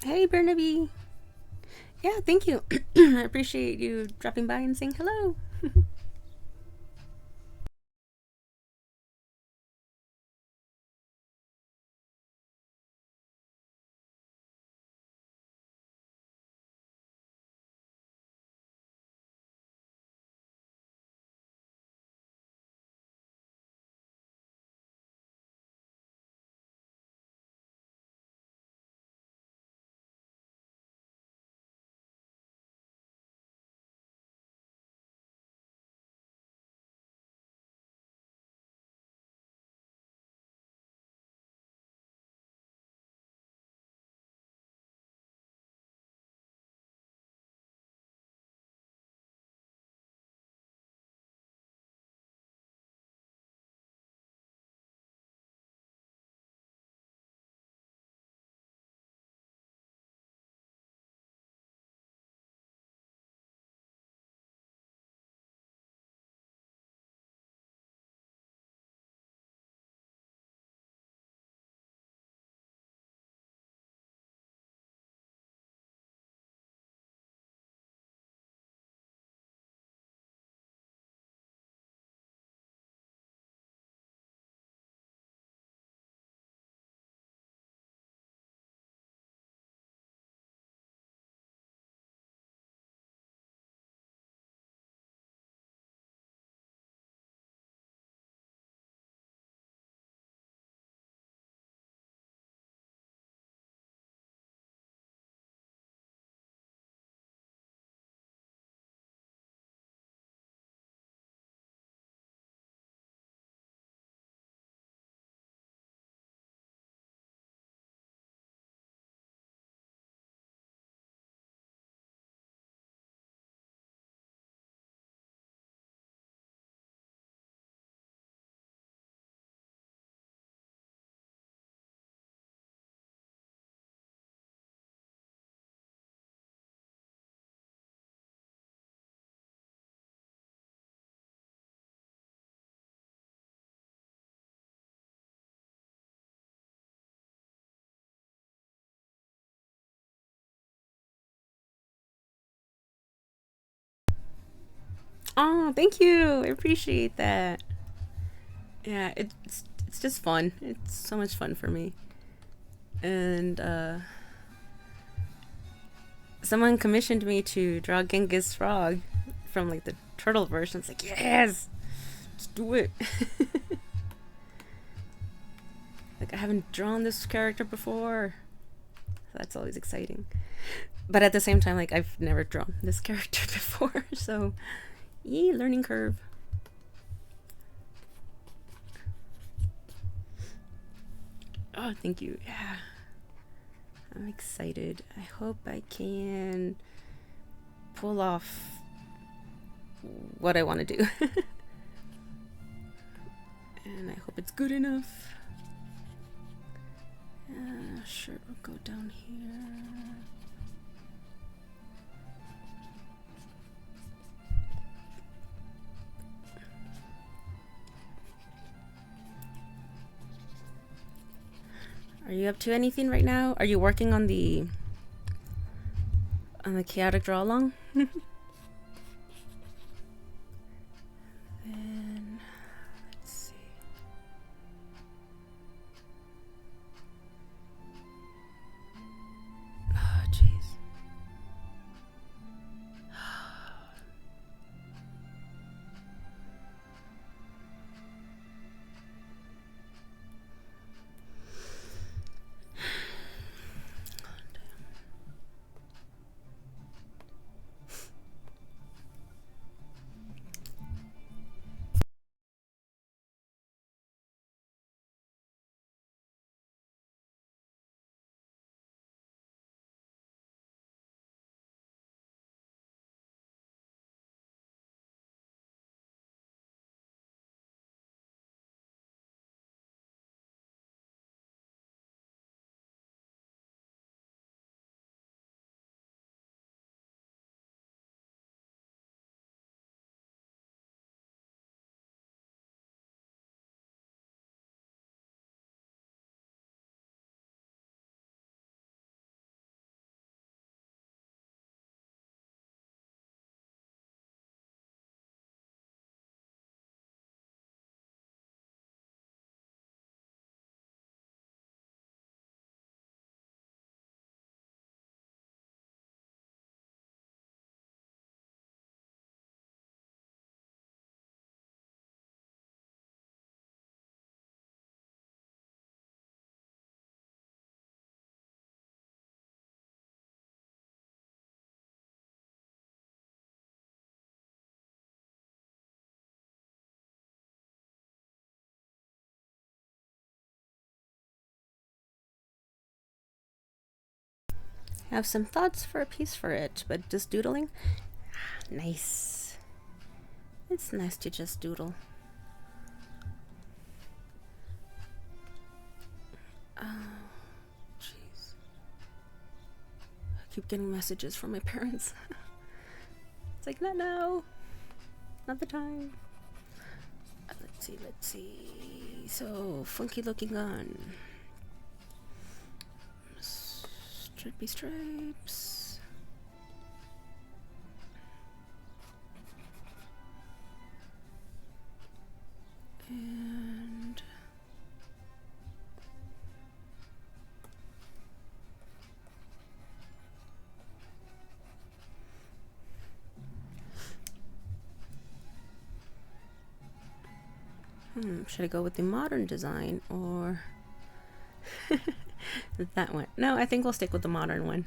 Hey, Burnaby. Yeah, thank you. I appreciate you dropping by and saying hello. Oh, thank you. I appreciate that. Yeah, it's just fun. It's so much fun for me. And someone commissioned me to draw Genghis Frog from like the turtle version. It's like, yes, let's do it. Like I haven't drawn this character before. So that's always exciting. But at the same time, like I've never drawn this character before, so yee, learning curve. Oh, thank you. Yeah, I'm excited. I hope I can pull off what I want to do. And I hope it's good enough. Shirt will go down here. Are you up to anything right now? Are you working on the chaotic draw along? Then let's see. Oh jeez. Have some thoughts for a piece for it, but just doodling? Nice. It's nice to just doodle. Oh, jeez. I keep getting messages from my parents. It's like, no, not the time. Let's see. So, funky looking gun. Stripey stripes. And should I go with the modern design or that one? No, I think we'll stick with the modern one.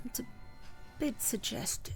It's a bit suggestive.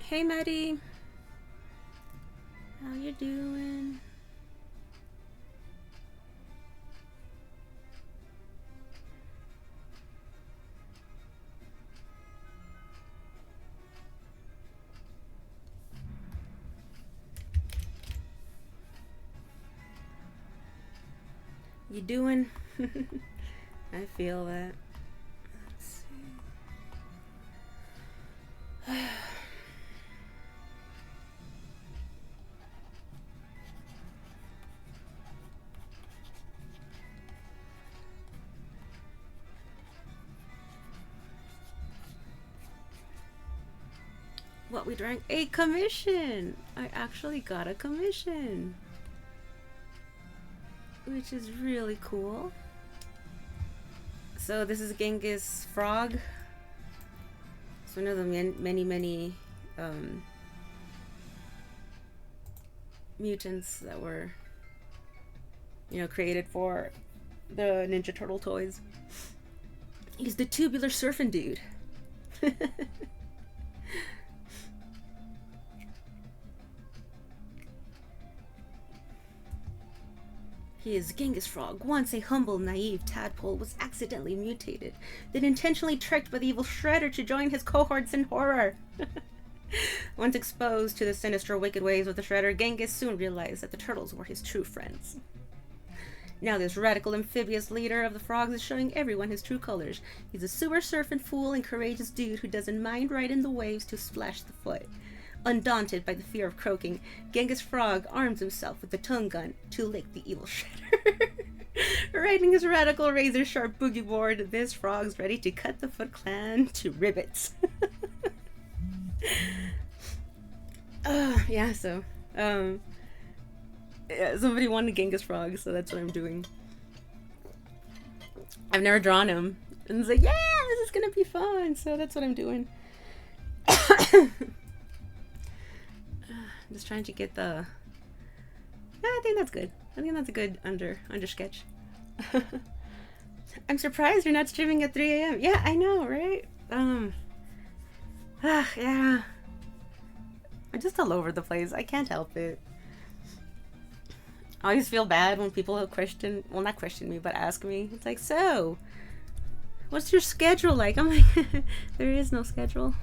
Hey Maddie, how you doing? You doing? I feel that. Let's see. What we drank? A commission! I actually got a commission, which is really cool. So this is Genghis frog. It's one of the many mutants that were, created for the Ninja Turtle toys. He's the tubular surfing dude. He is Genghis Frog, once a humble, naive tadpole, was accidentally mutated, then intentionally tricked by the evil Shredder to join his cohorts in horror. Once exposed to the sinister, wicked ways of the Shredder, Genghis soon realized that the turtles were his true friends. Now this radical amphibious leader of the frogs is showing everyone his true colors. He's a super surfing fool and courageous dude who doesn't mind riding the waves to splash the foot. Undaunted by the fear of croaking, Genghis Frog arms himself with the tongue gun to lick the evil Shredder. Riding his radical razor-sharp boogie board, this frog's ready to cut the Foot Clan to ribbons. Yeah, somebody wanted Genghis Frog, so that's what I'm doing. I've never drawn him. And it's like, yeah, this is gonna be fun, so that's what I'm doing. Just trying to get the... Yeah, I think that's good. I think that's a good under sketch. I'm surprised you're not streaming at 3 a.m. Yeah, I know, right? Yeah. I'm just all over the place. I can't help it. I always feel bad when people question, well, not question me, but ask me. It's like, so, what's your schedule like? I'm like, there is no schedule.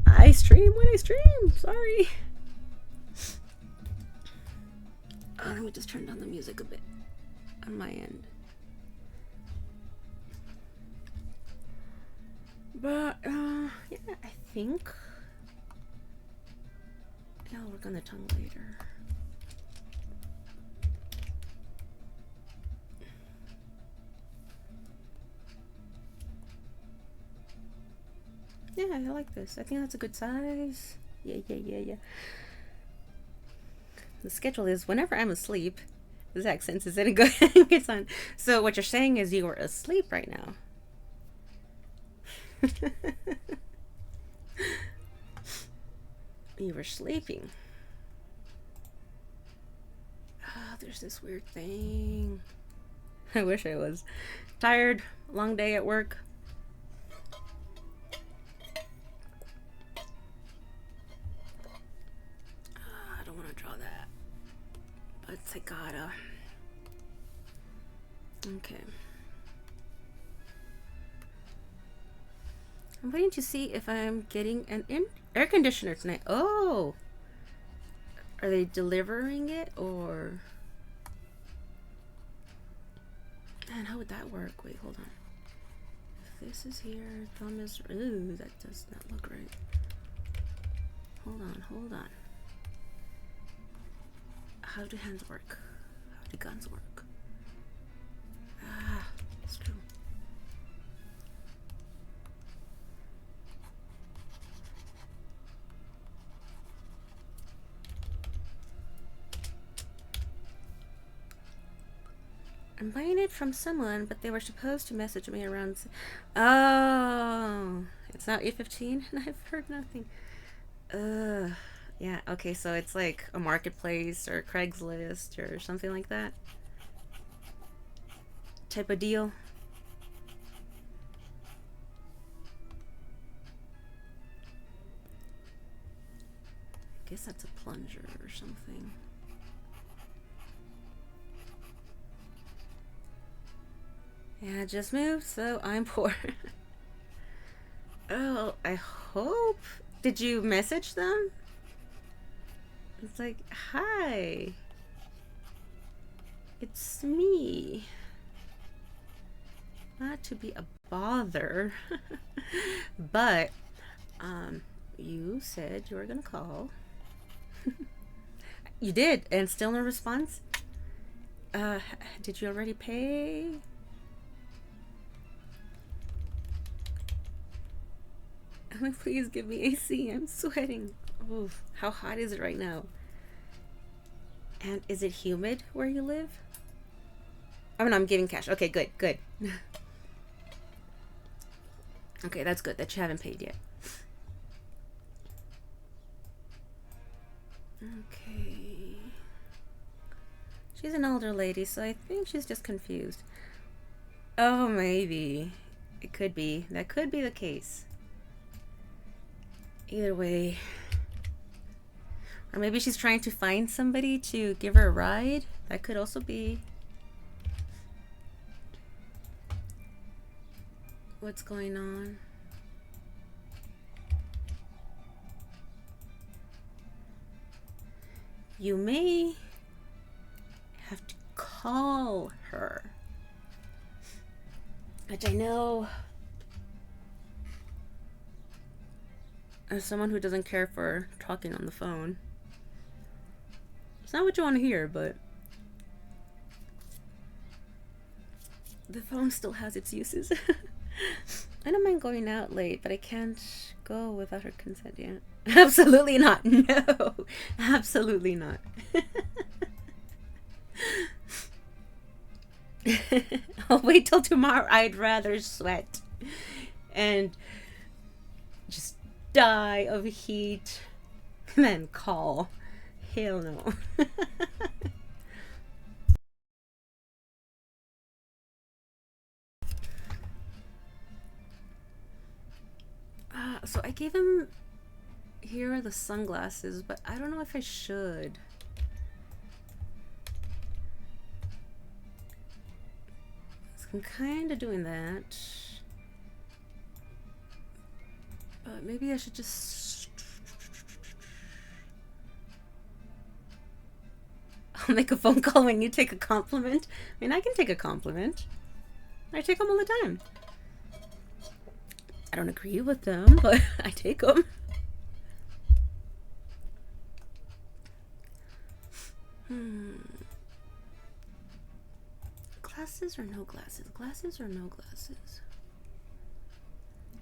I stream when I stream. Sorry. Let me just turn down the music a bit on my end. But, yeah, I think I'll work on the tongue later. Yeah, I like this. I think that's a good size. Yeah. The schedule is whenever I'm asleep. This accent is any good? It's on. So what you're saying is you were asleep right now. You were sleeping. Oh, there's this weird thing. I wish I was. Tired, long day at work. I don't want to draw that. But I gotta. Okay. I'm waiting to see if I'm getting an air conditioner tonight. Oh! Are they delivering it or... Man, how would that work? Wait, hold on. If this is here, thumb is... Ooh, that does not look right. Hold on. How do hands work? How do guns work? Ah, it's true. I'm buying it from someone, but they were supposed to message me around... Oh, it's now 8:15 and I've heard nothing. Yeah, okay, so it's like a marketplace or Craigslist or something like that type of deal. I guess that's a plunger or something. Yeah, I just moved, so I'm poor. Oh, I hope. Did you message them? It's like, hi. It's me. Not to be a bother. But, you said you were gonna call. You did, and still no response? Did you already pay? I'm like, please give me AC. I'm sweating. Oof. How hot is it right now? And is it humid where you live? Oh no, I'm giving cash. Okay, good. Okay, that's good that you haven't paid yet. Okay. She's an older lady, so I think she's just confused. Oh, maybe. It could be. That could be the case. Either way. Or maybe she's trying to find somebody to give her a ride. That could also be. What's going on? You may have to call her. Which I know, as someone who doesn't care for talking on the phone, it's not what you want to hear, but the phone still has its uses. I don't mind going out late, but I can't go without her consent yet. Absolutely not. No, absolutely not. I'll wait till tomorrow. I'd rather sweat and just die of heat than call. Hell no. So I gave him here are the sunglasses, but I don't know if I should. So I'm kind of doing that. But maybe I should just... I'll make a phone call when you take a compliment. I mean, I can take a compliment. I take them all the time. I don't agree with them, but I take them. Glasses or no glasses? Glasses or no glasses?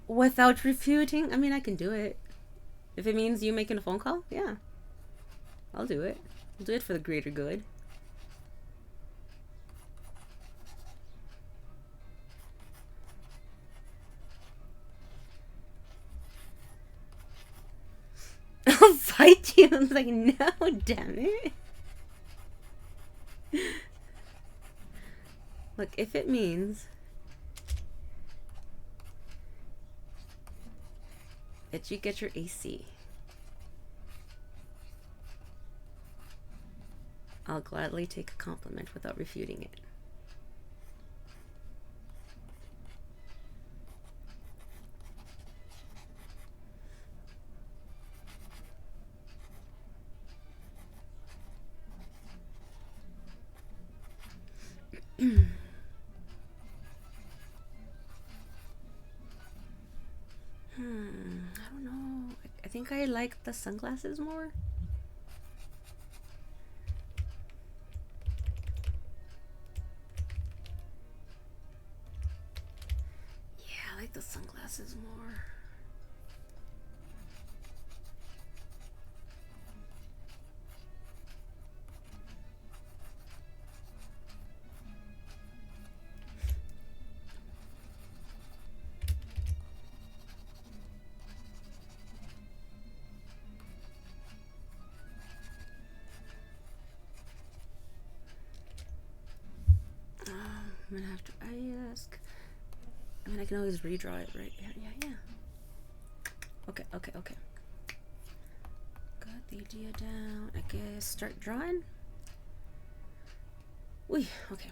Without refuting? I mean, I can do it. If it means you making a phone call, yeah. I'll do it. I'll do it for the greater good. I'll fight you. I was like, no, damn it. Look, if it means that you get your AC, I'll gladly take a compliment without refuting it. I don't know. I think I like the sunglasses more. Yeah, I like the sunglasses more. I'm gonna have to ask. I mean, I can always redraw it, right? Yeah. Okay. Got the idea down. I guess start drawing. Wee, okay.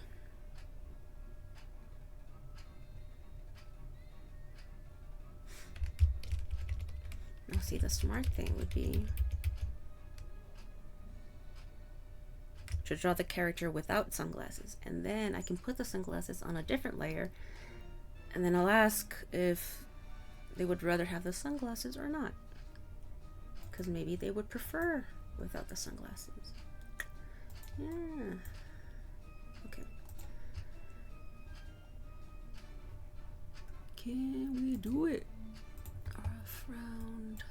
Now, see, the smart thing would be to draw the character without sunglasses, and then I can put the sunglasses on a different layer, and then I'll ask if they would rather have the sunglasses or not, because maybe they would prefer without the sunglasses. Yeah. Okay. Can we do it? Rough round.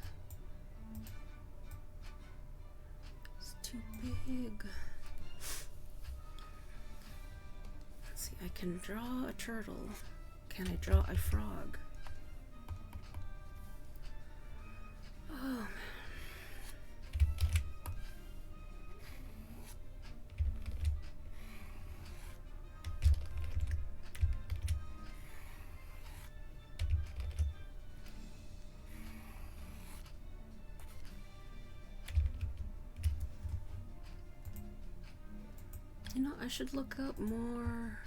It's too big. Let's see, I can draw a turtle. Can I draw a frog? Oh, you know, I should look up more.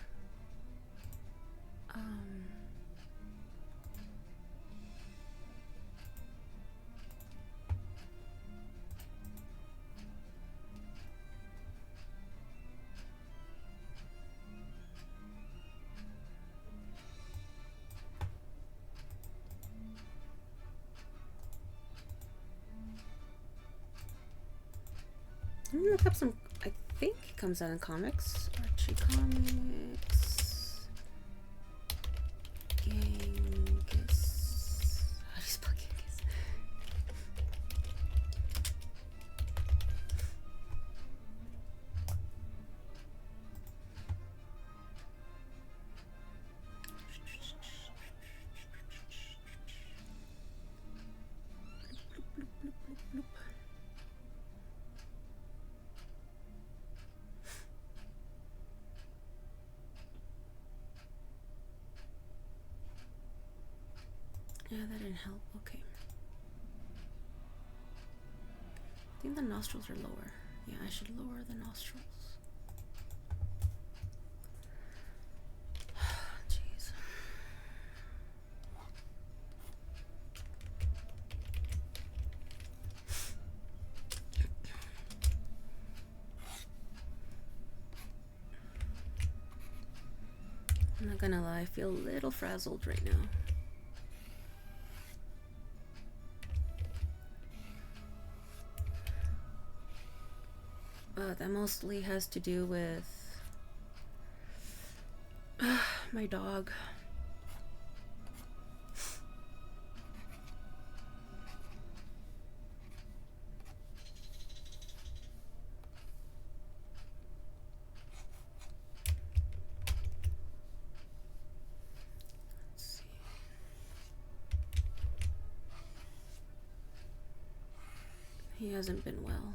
I'm gonna look up some. I think it comes out in comics. Archie Comics. Genghis. How do you spell Genghis? Yeah, that didn't help. Okay. I think the nostrils are lower. Yeah, I should lower the nostrils. Jeez. I'm not gonna lie, I feel a little frazzled right now. That mostly has to do with my dog. Let's see. He hasn't been well.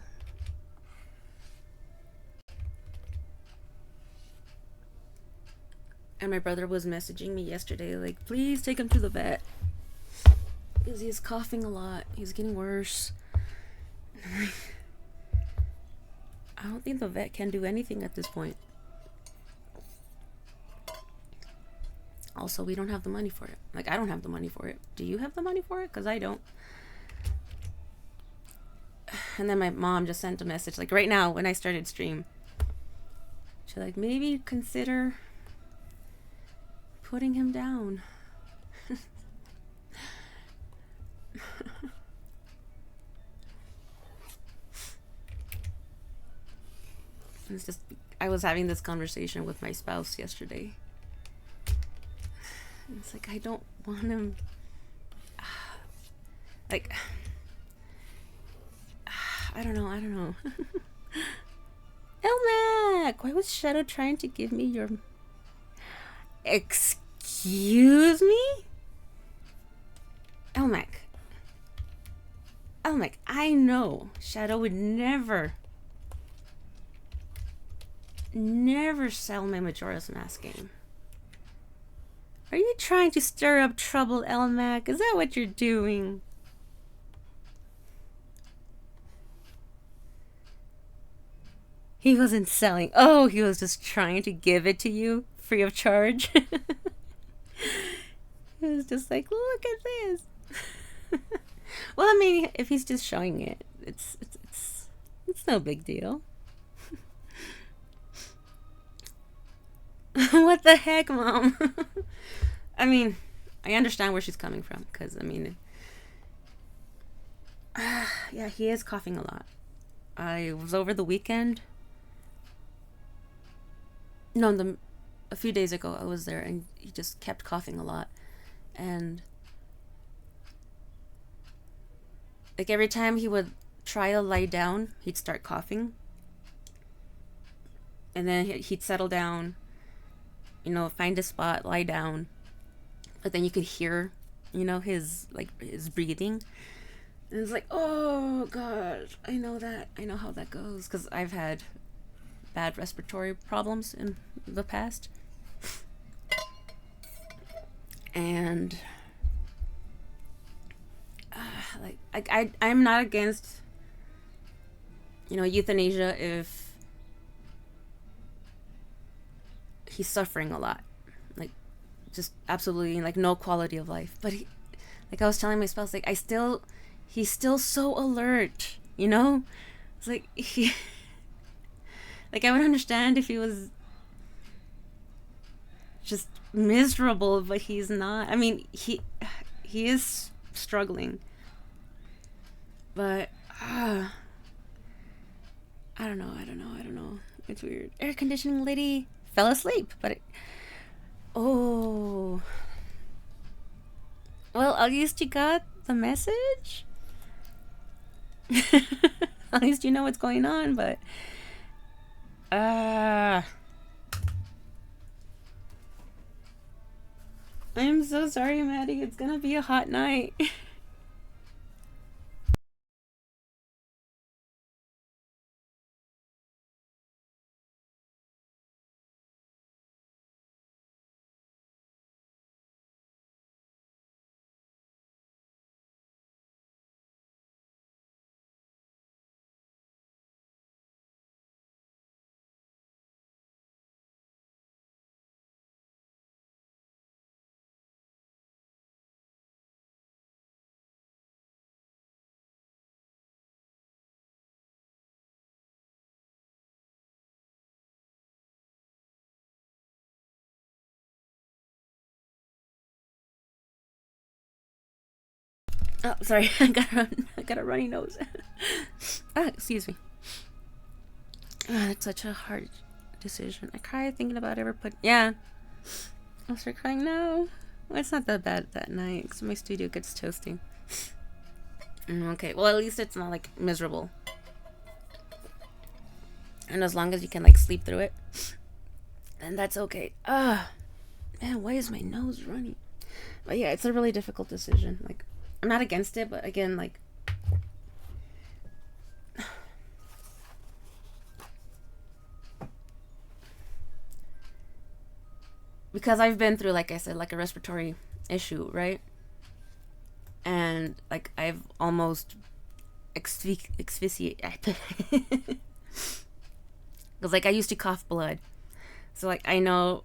And my brother was messaging me yesterday, like, please take him to the vet. Because he's coughing a lot. He's getting worse. I don't think the vet can do anything at this point. Also, we don't have the money for it. Like, I don't have the money for it. Do you have the money for it? Because I don't. And then my mom just sent a message, like, right now when I started stream. She's like, maybe consider putting him down. It's just, I was having this conversation with my spouse yesterday. And it's like, I don't want him. Like, I don't know. Elmac, why was Shadow trying to give me your... Excuse me? Elmac, I know Shadow would never sell my Majora's Mask game. Are you trying to stir up trouble, Elmac? Is that what you're doing? He wasn't selling. Oh, he was just trying to give it to you free of charge. He was just like, look at this. Well, I mean, if he's just showing it, it's no big deal. What the heck, Mom? I mean, I understand where she's coming from, because, I mean, yeah, he is coughing a lot. I was over the weekend. No, a few days ago I was there, and he just kept coughing a lot. And like every time he would try to lie down, he'd start coughing. And then he'd settle down, find a spot, lie down. But then you could hear, his breathing. And it's like, oh God, I know that. I know how that goes, because I've had bad respiratory problems in the past. And I'm not against euthanasia if he's suffering a lot, like just absolutely like no quality of life. But I was telling my spouse, like he's still so alert, it's like he like I would understand if he was just miserable, but he's not. I mean, he is struggling, but I don't know. It's weird. Air conditioning lady fell asleep, but oh, well, at least you got the message. At least you know what's going on, but I'm so sorry, Maddie. It's gonna be a hot night. Oh, sorry. I got a runny nose. Excuse me. It's such a hard decision. I cry thinking about ever put. Yeah. I'll start crying now. Well, it's not that bad that night because my studio gets toasty. Okay, well, at least it's not like miserable. And as long as you can like sleep through it, then that's okay. Man, why is my nose running? But yeah, it's a really difficult decision. Like, I'm not against it, but again, like, because I've been through, like I said, like a respiratory issue, right? And like I've almost asphyxiate because like I used to cough blood, so like I know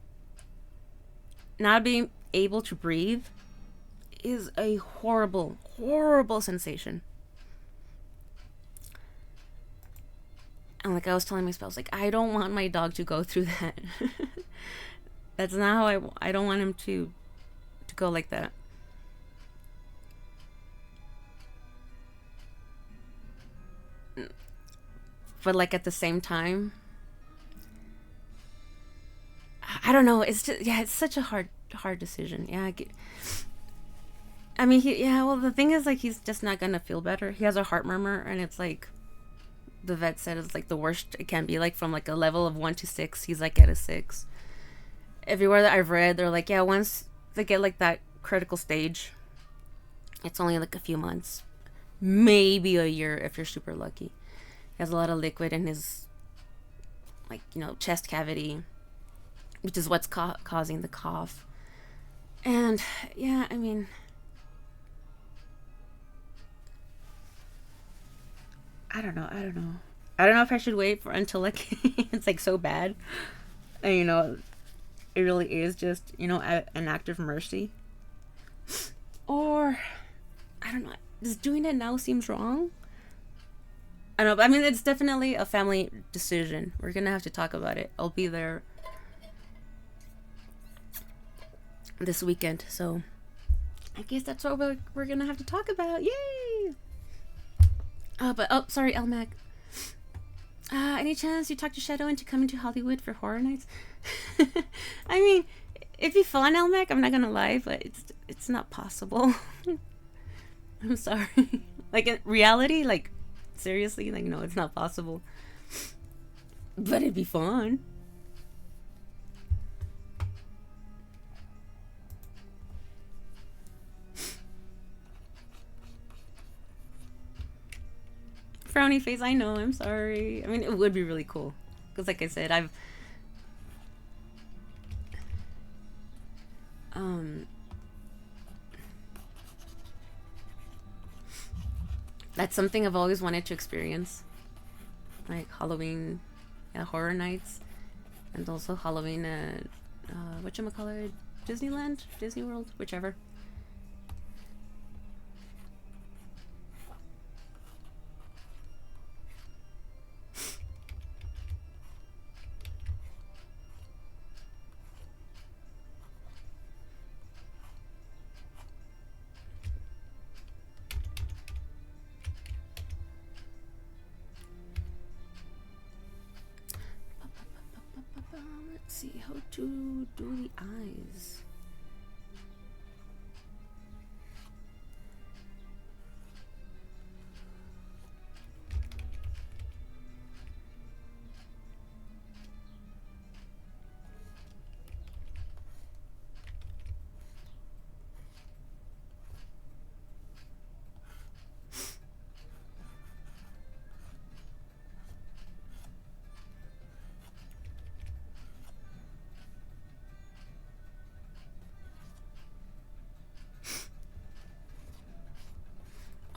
not being able to breathe is a horrible, horrible sensation. And like I was telling my spouse, like I don't want my dog to go through that. That's not how I don't want him to go like that. But like at the same time, I don't know. It's just, yeah, it's such a hard decision. Yeah, I mean, yeah. Well, the thing is, like, he's just not gonna feel better. He has a heart murmur, and it's like the vet said it's like the worst it can be. Like from like a level of 1 to 6, he's like at a 6. Everywhere that I've read, they're like, yeah, once they get like that critical stage, it's only like a few months, maybe a year if you're super lucky. He has a lot of liquid in his, like, chest cavity, which is what's causing the cough. And yeah, I mean, I don't know. I don't know if I should wait for until like it's like so bad, and it really is just an act of mercy, or I don't know. Just doing it now seems wrong. I don't know. I mean, it's definitely a family decision. We're gonna have to talk about it. I'll be there this weekend, so I guess that's what we're gonna have to talk about. Yay! Sorry, Elmac. Any chance you talk to Shadow into coming to Hollywood for horror nights? I mean, it'd be fun, Elmac. I'm not gonna lie, but it's not possible. I'm sorry. Like in reality, like seriously, like no, it's not possible. But it'd be fun. Frowny face. I know. I'm sorry. I mean, it would be really cool because, like I said, that's something I've always wanted to experience, like Halloween, horror nights, and also Halloween at whatchamacallit, Disneyland, Disney World, whichever. Let's see how to do the eyes.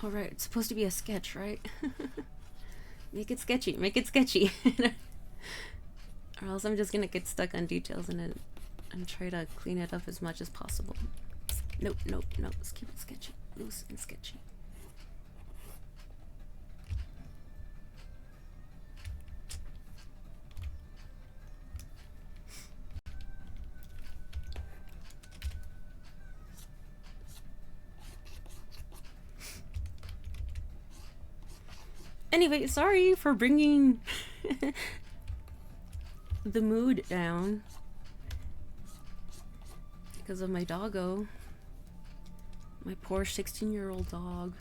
Alright, it's supposed to be a sketch, right? Make it sketchy, make it sketchy. Or else I'm just gonna get stuck on details and try to clean it up as much as possible. Nope, let's keep it sketchy. Loose and sketchy. Anyway, sorry for bringing the mood down because of my doggo. My poor 16-year-old dog.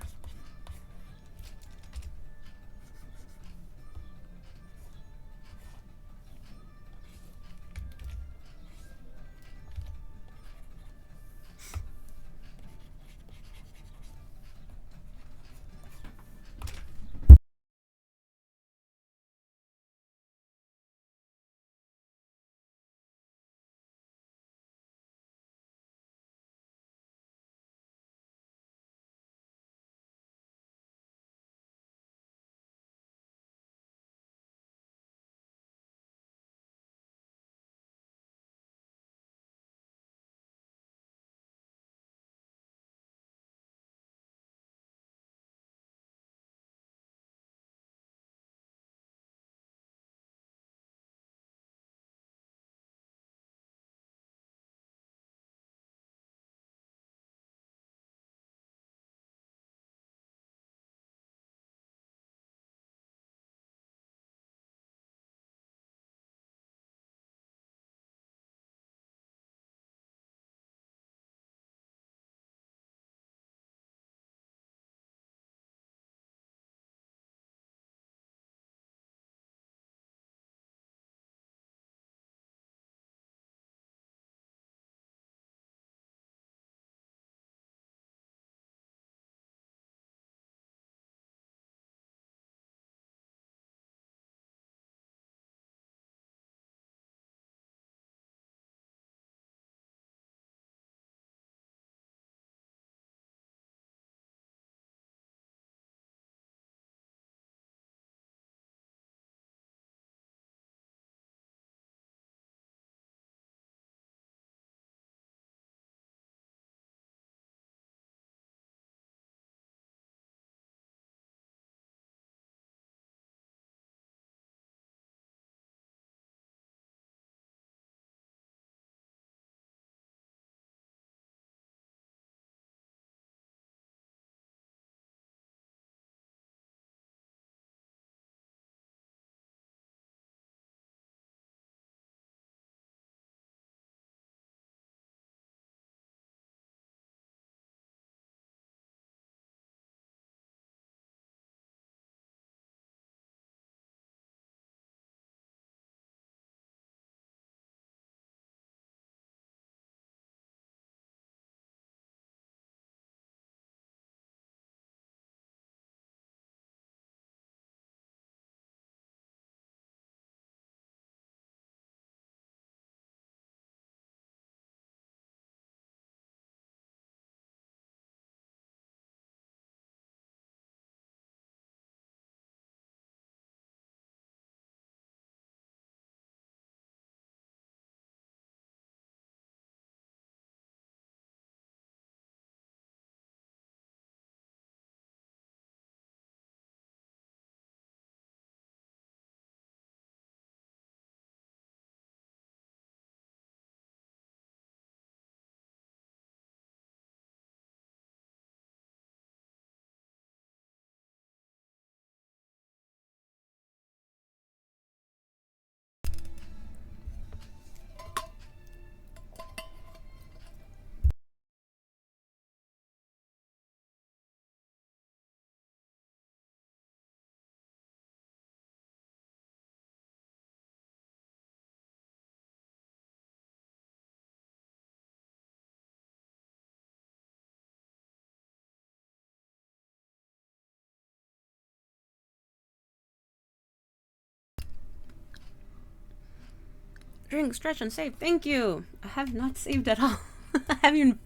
Drink, stretch, and save. Thank you. I have not saved at all. I haven't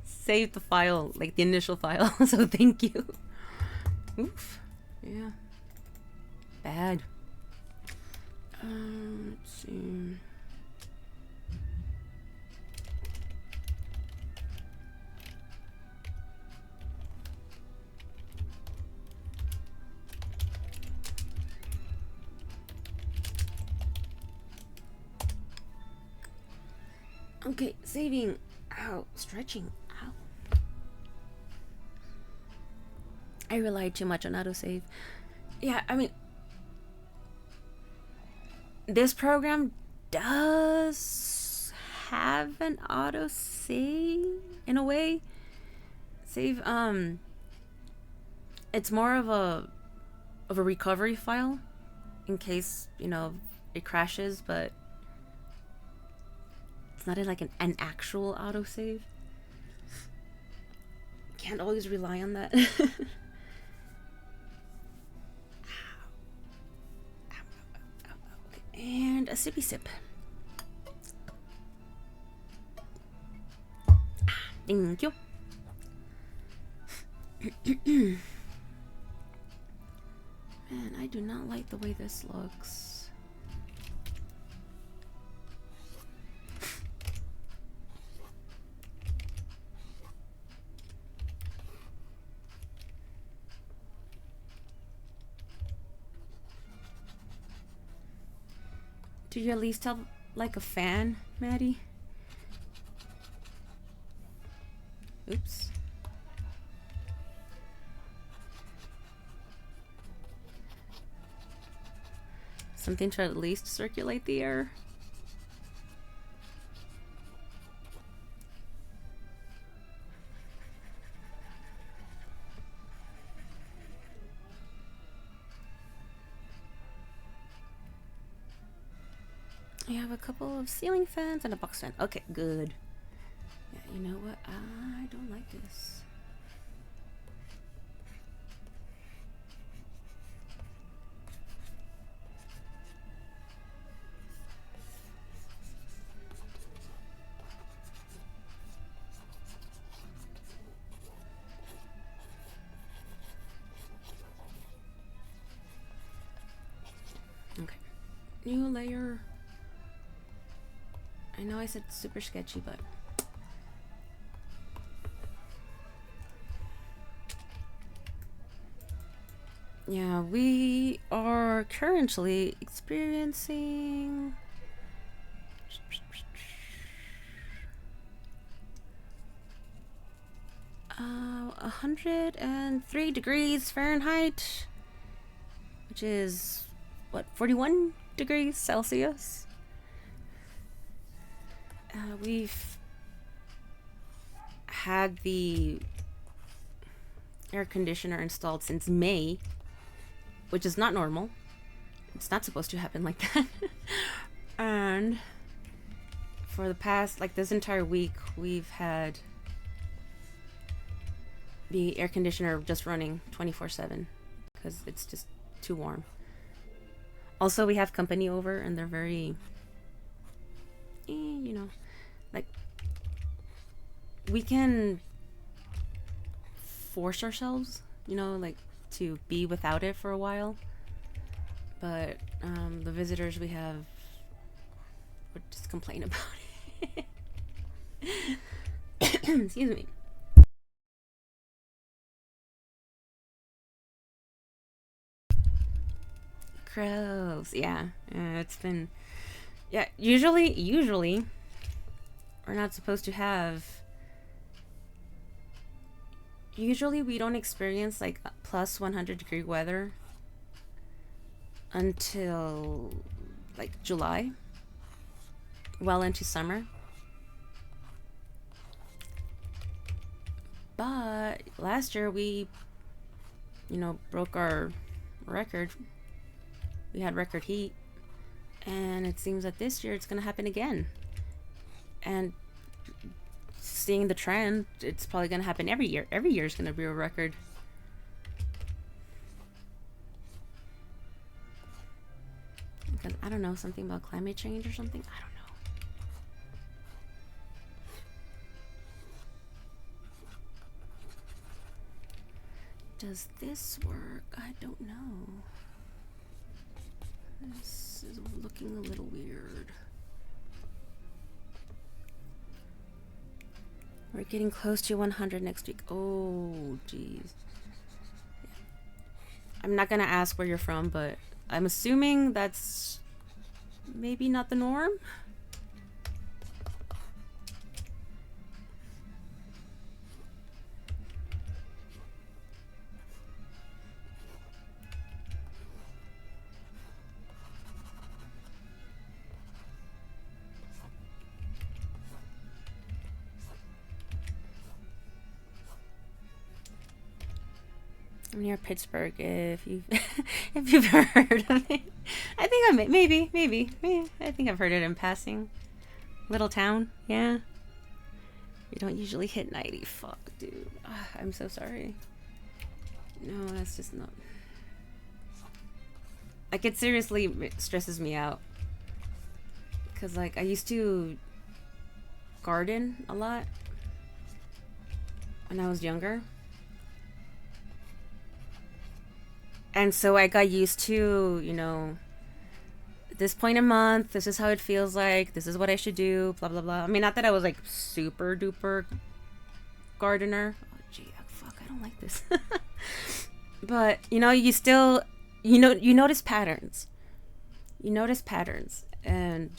saved the file, like the initial file. So thank you. Oof. Yeah. Bad. Let's see. Okay, saving. Ow, stretching. Ow. I relied too much on autosave. Yeah, I mean, this program does have an auto save in a way. Save it's more of a recovery file in case, it crashes, but it's not like an actual autosave. Can't always rely on that. And a sippy sip. Thank you. Man, I do not like the way this looks. Do you at least have like a fan, Maddie? Oops. Something to at least circulate the air. I have a couple of ceiling fans and a box fan. Okay, good. Yeah, you know what? I don't like this. Okay. New layer. I know I said super sketchy, but yeah, we are currently experiencing 103 degrees Fahrenheit, which is what, 41 degrees Celsius. We've had the air conditioner installed since May, which is not normal. It's not supposed to happen like that. And for the past, like this entire week, we've had the air conditioner just running 24/7 because it's just too warm. Also, we have company over and they're very, like, we can force ourselves, like to be without it for a while. But the visitors we have would just complain about it. Excuse me. Gross. Yeah. It's been. Yeah. Usually, we're not supposed to have. Usually, we don't experience like plus 100-degree weather until like July, well into summer. But last year we, broke our record. We had record heat, and it seems that this year it's going to happen again. And seeing the trend, it's probably going to happen every year. Every year is going to be a record. Because I don't know, something about climate change or something. I don't know. Does this work? I don't know. This is looking a little weird. We're getting close to 100 next week. Oh, geez. I'm not gonna ask where you're from, but I'm assuming that's maybe not the norm. I'm near Pittsburgh. If you've if you've heard of it, I think I maybe. I think I've heard it in passing. Little town, yeah. You don't usually hit 90. Fuck, dude. I'm so sorry. No, that's just not. Like, it seriously stresses me out. Because, like, I used to garden a lot when I was younger. And so I got used to, you know, this point a month, this is how it feels like, this is what I should do, blah, blah, blah. I mean, not that I was, like, super duper gardener. Oh, gee, fuck, I don't like this. But, you know, you still, you notice patterns. You notice patterns. And,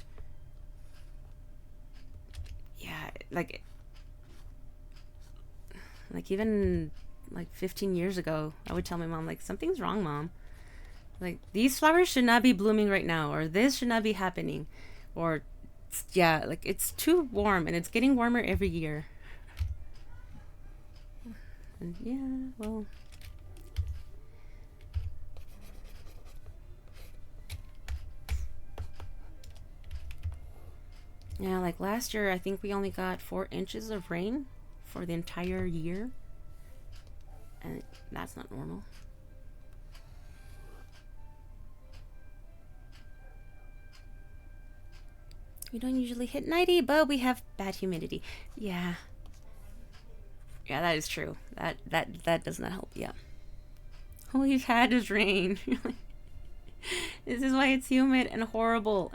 yeah, like even, like, 15 years ago, I would tell my mom, like, something's wrong, Mom. Like, these flowers should not be blooming right now, or this should not be happening. Or, yeah, like, it's too warm, and it's getting warmer every year. And, yeah, well... Yeah, like last year, I think we only got 4 inches of rain for the entire year. And that's not normal. We don't usually hit 90, but we have bad humidity. Yeah. Yeah, that is true. That does not help. Yeah. All we've had is rain. This is why it's humid and horrible.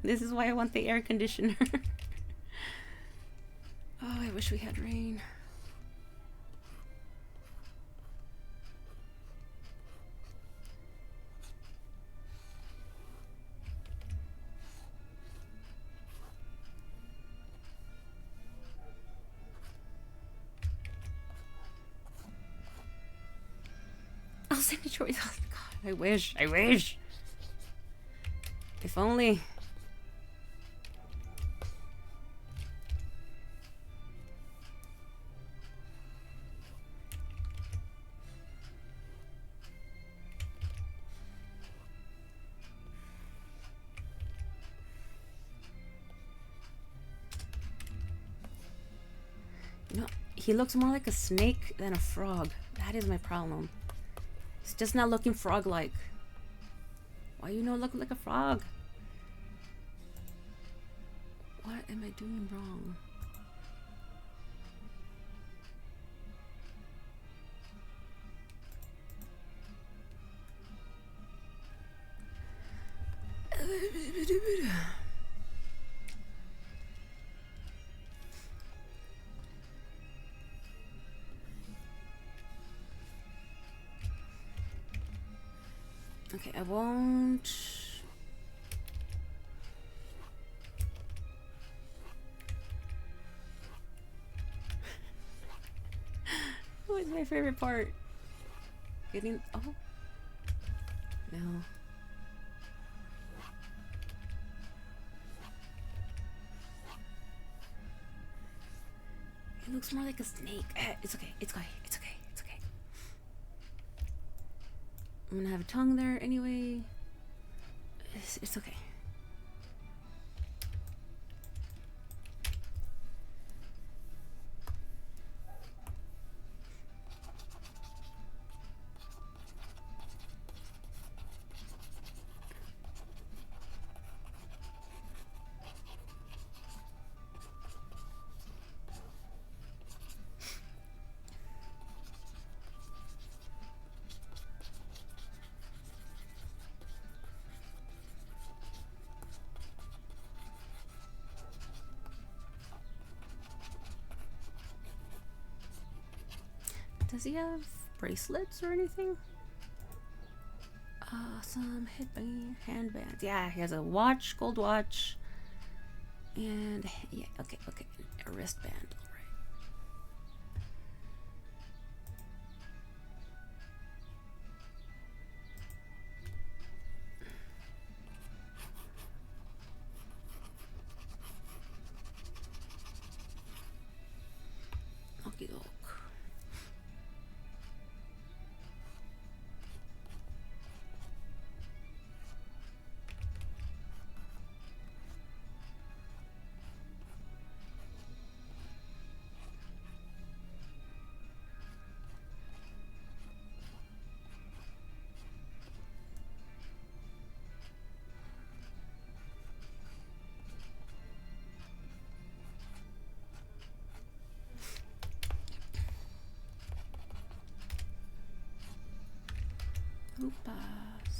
This is why I want the air conditioner. Oh, I wish we had rain. I'll send it to you. Oh, God, I wish. If only. You know, he looks more like a snake than a frog. That is my problem. He's just not looking frog-like. Why you not look like a frog? What am I doing wrong? Okay, I won't. What is my favorite part? Getting. Oh. No. It looks more like a snake. It's okay. It's okay. It's okay. It's okay. I'm gonna have a tongue there anyway. It's okay. Does he have bracelets or anything? Some headband, handbands. Yeah, he has a watch, gold watch, and yeah, okay, a wristband. All right. Okie doke. Oopas.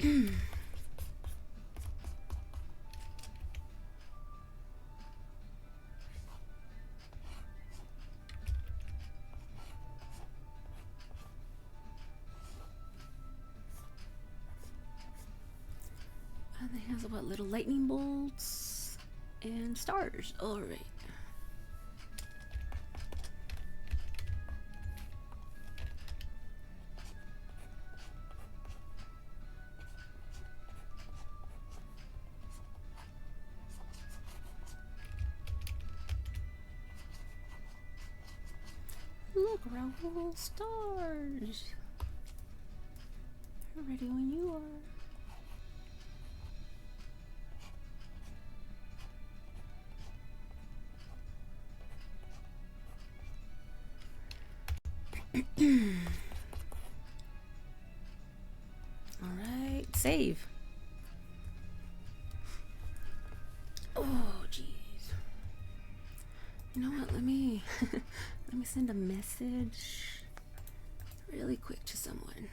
And it has what, little lightning bolts and stars. All right. Look, Raoul, stars. They're ready when you are. All right, save. Oh, jeez. You know what? Let me let me send a message really quick to someone.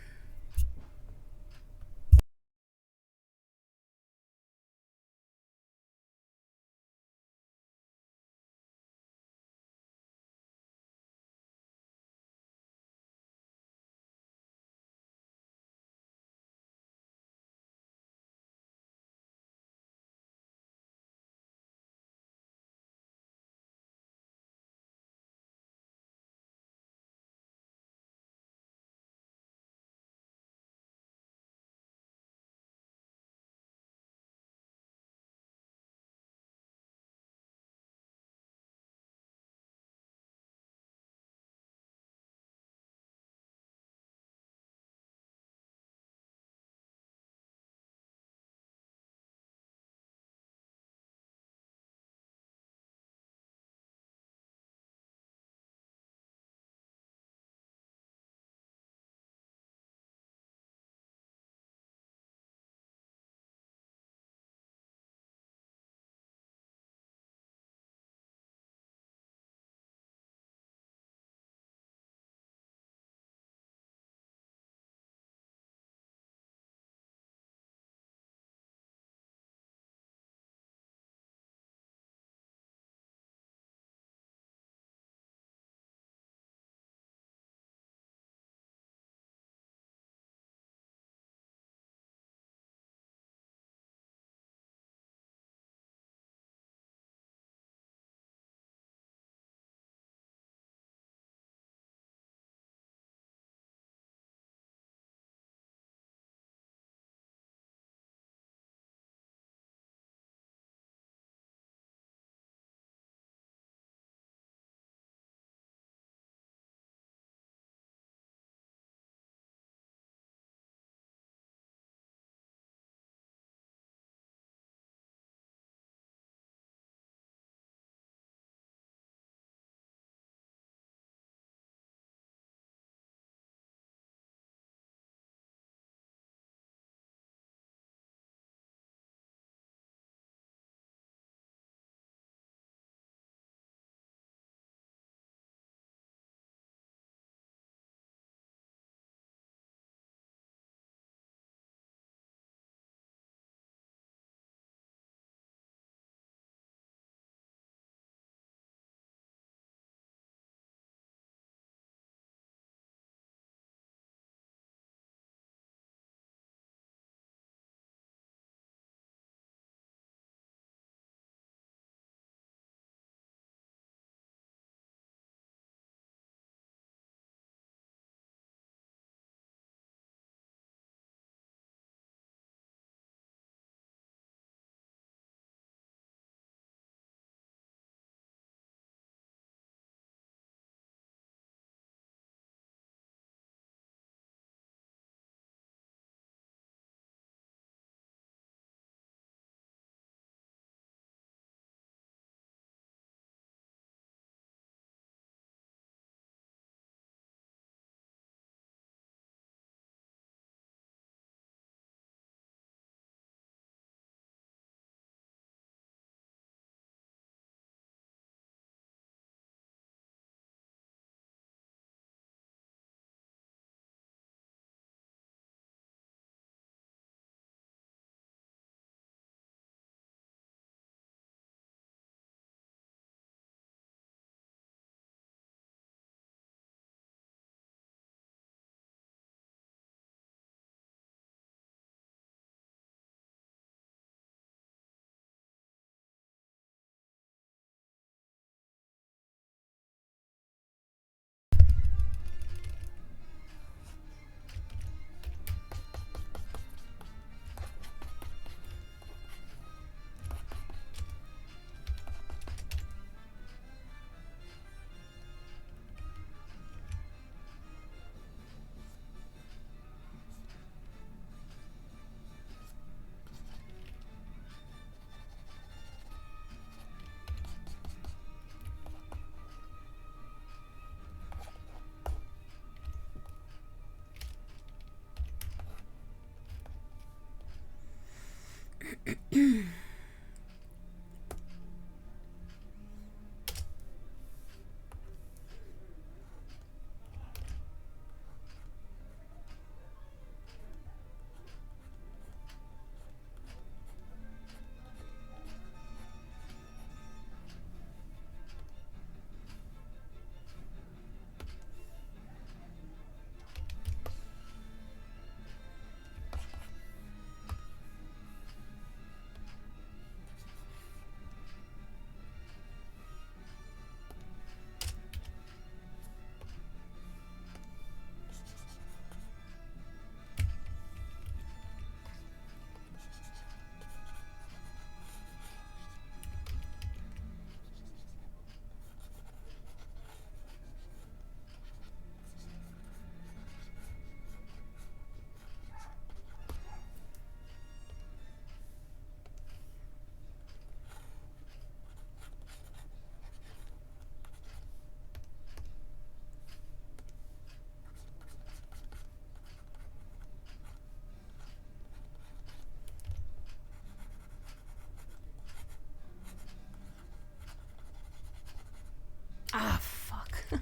Ah, fuck.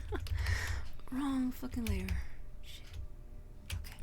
Wrong fucking layer. Shit. Okay.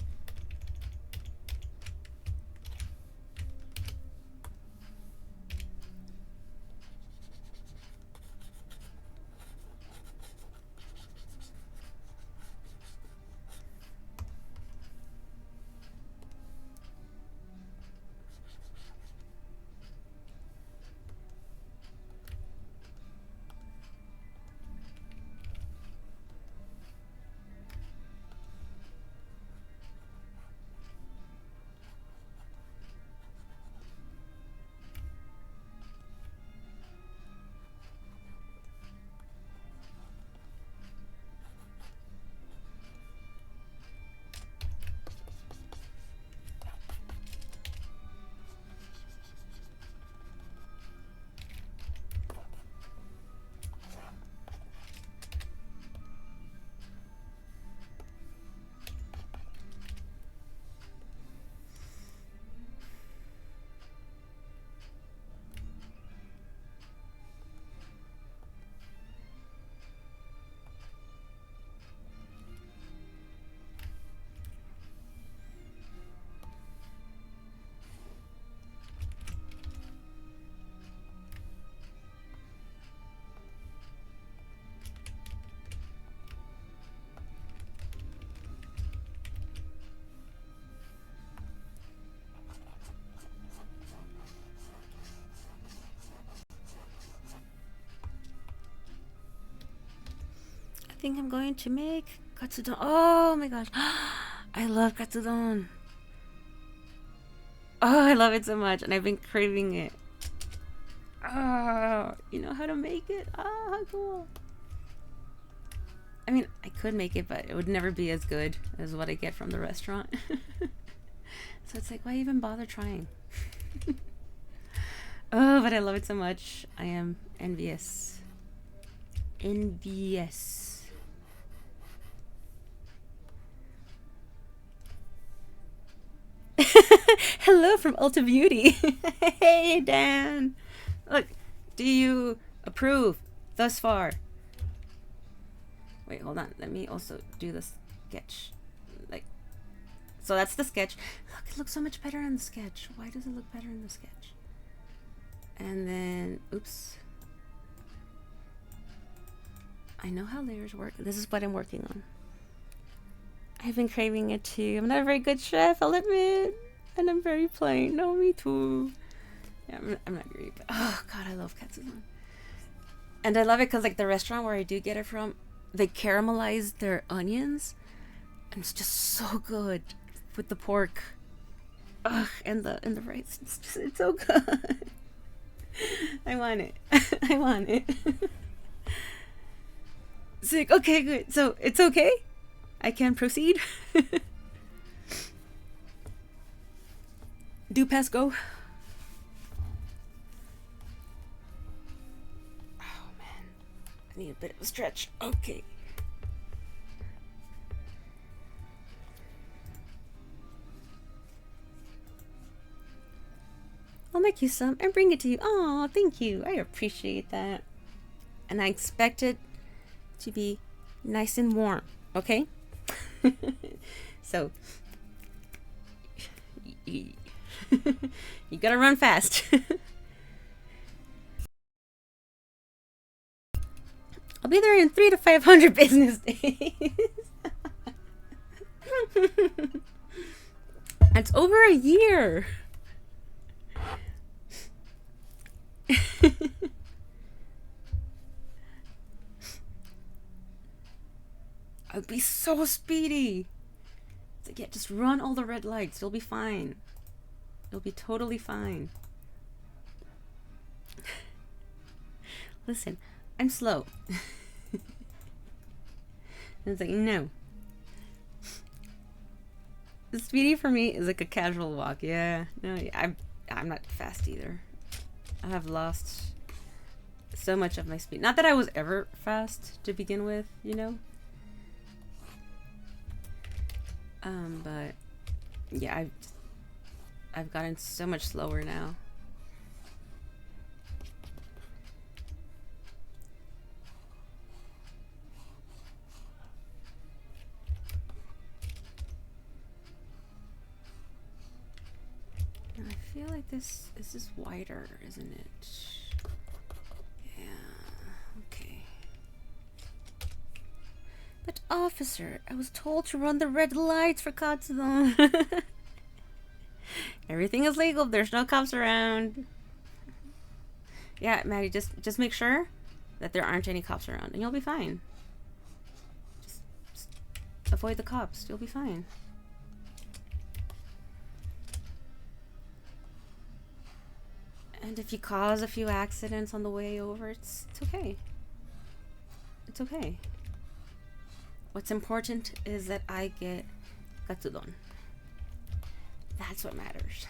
I think I'm going to make katsudon. Oh my gosh. I love katsudon. Oh, I love it so much, and I've been craving it. Oh, you know how to make it? Oh, how cool. I mean, I could make it, but it would never be as good as what I get from the restaurant. So it's like, why even bother trying? Oh, but I love it so much. I am envious. Envious. Hello from Ulta Beauty. Hey, Dan. Look, do you approve thus far? Wait, hold on. Let me also do the sketch. Like, so that's the sketch. Look, it looks so much better in the sketch. Why does it look better in the sketch? And then, oops. I know how layers work. This is what I'm working on. I've been craving it too. I'm not a very good chef, I'll admit. And I'm very plain. No, me too. Yeah, I'm not great, but oh god, I love katsudon. And I love it because like the restaurant where I do get it from, they caramelize their onions, and it's just so good with the pork. Ugh, and the rice. It's so good. I want it. I want it. It's like, okay, good. So it's okay. I can proceed. Do pass go. Oh man, I need a bit of a stretch. Okay. I'll make you some and bring it to you. Oh, thank you. I appreciate that. And I expect it to be nice and warm, okay? So, you gotta run fast. I'll be there in 300 to 500 business days. It's over a year. I'll be so speedy. It's like, yeah, just run all the red lights. You'll be fine. You'll be totally fine. Listen, I'm slow. It's like, no. Speedy for me is like a casual walk. Yeah, no, I'm not fast either. I have lost so much of my speed. Not that I was ever fast to begin with, you know. But yeah, I've gotten so much slower now. feel like this is wider, isn't it? Yeah, okay. But officer, I was told to run the red lights for Katsudon. Everything is legal. There's no cops around. Yeah, Maddie, just make sure that there aren't any cops around, and you'll be fine. Just avoid the cops. You'll be fine. And if you cause a few accidents on the way over, it's okay. It's okay. What's important is that I get katsudon. That's what matters.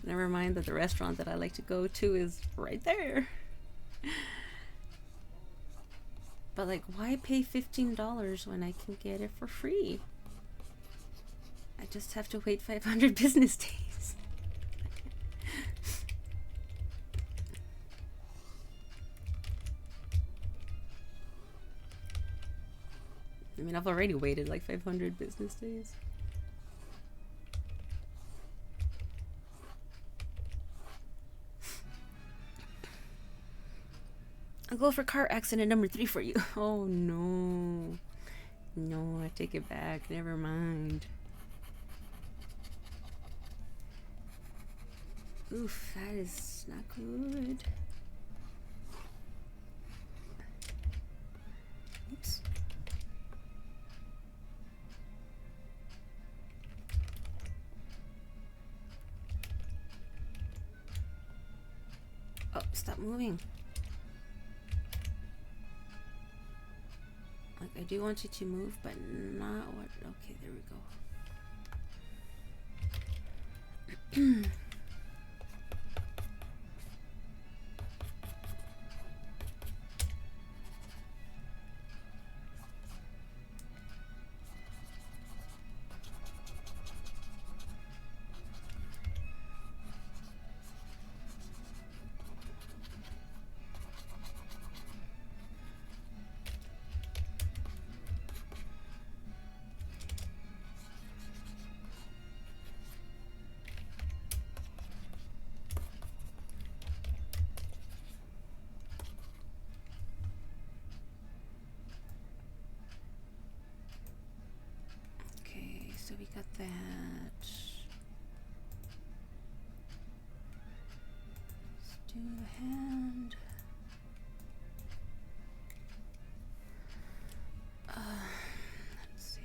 Never mind that the restaurant that I like to go to is right there. But like, why pay $15 when I can get it for free? I just have to wait 500 business days. I mean, I've already waited like 500 business days. I'll go for car accident number 3 for you. Oh no. No, I take it back. Never mind. Oof, that is not good. Oops. Oh, stop moving. Like, I do want you to move, but not what. Okay, there we go. So we got that. Let's do the hand. Let's see.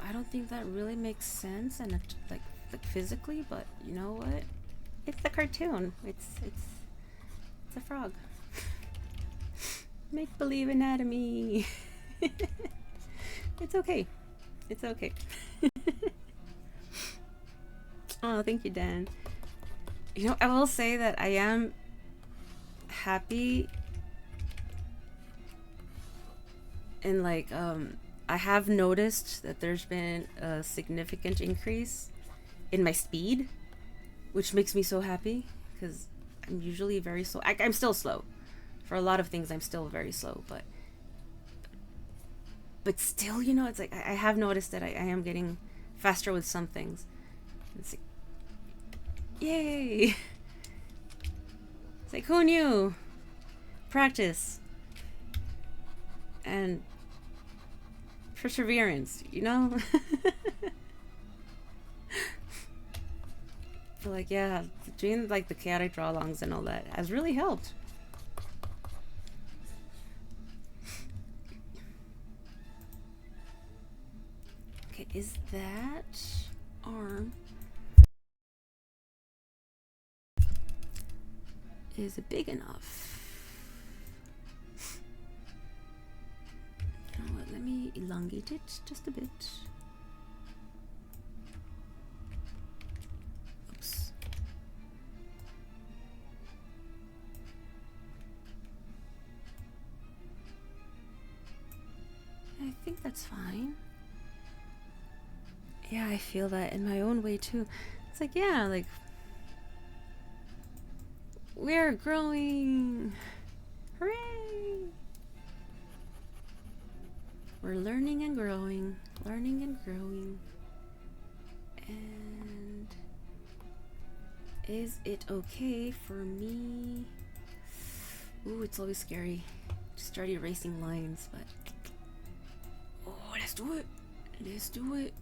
I don't think that really makes sense, and like physically, but you know what? It's a cartoon. It's a frog. Make believe anatomy. It's okay. It's okay. Oh, thank you, Dan. You know, I will say that I am happy and I have noticed that there's been a significant increase in my speed, which makes me so happy because I'm usually very slow. I'm still slow. For a lot of things, I'm still very slow, but still, you know, it's like I have noticed that I am getting faster with some things. It's like, yay! It's like, who knew? Practice and perseverance, you know? But like, yeah, doing like the chaotic draw alongs and all that has really helped. Okay, is that arm? Is it big enough? You know what, let me elongate it just a bit. Oops. I think that's fine. Yeah, I feel that in my own way too. It's like, yeah, like, we're growing. Hooray! We're learning and growing, learning and growing. And is it okay for me? Ooh, it's always scary to start erasing lines, but oh, let's do it. Let's do it.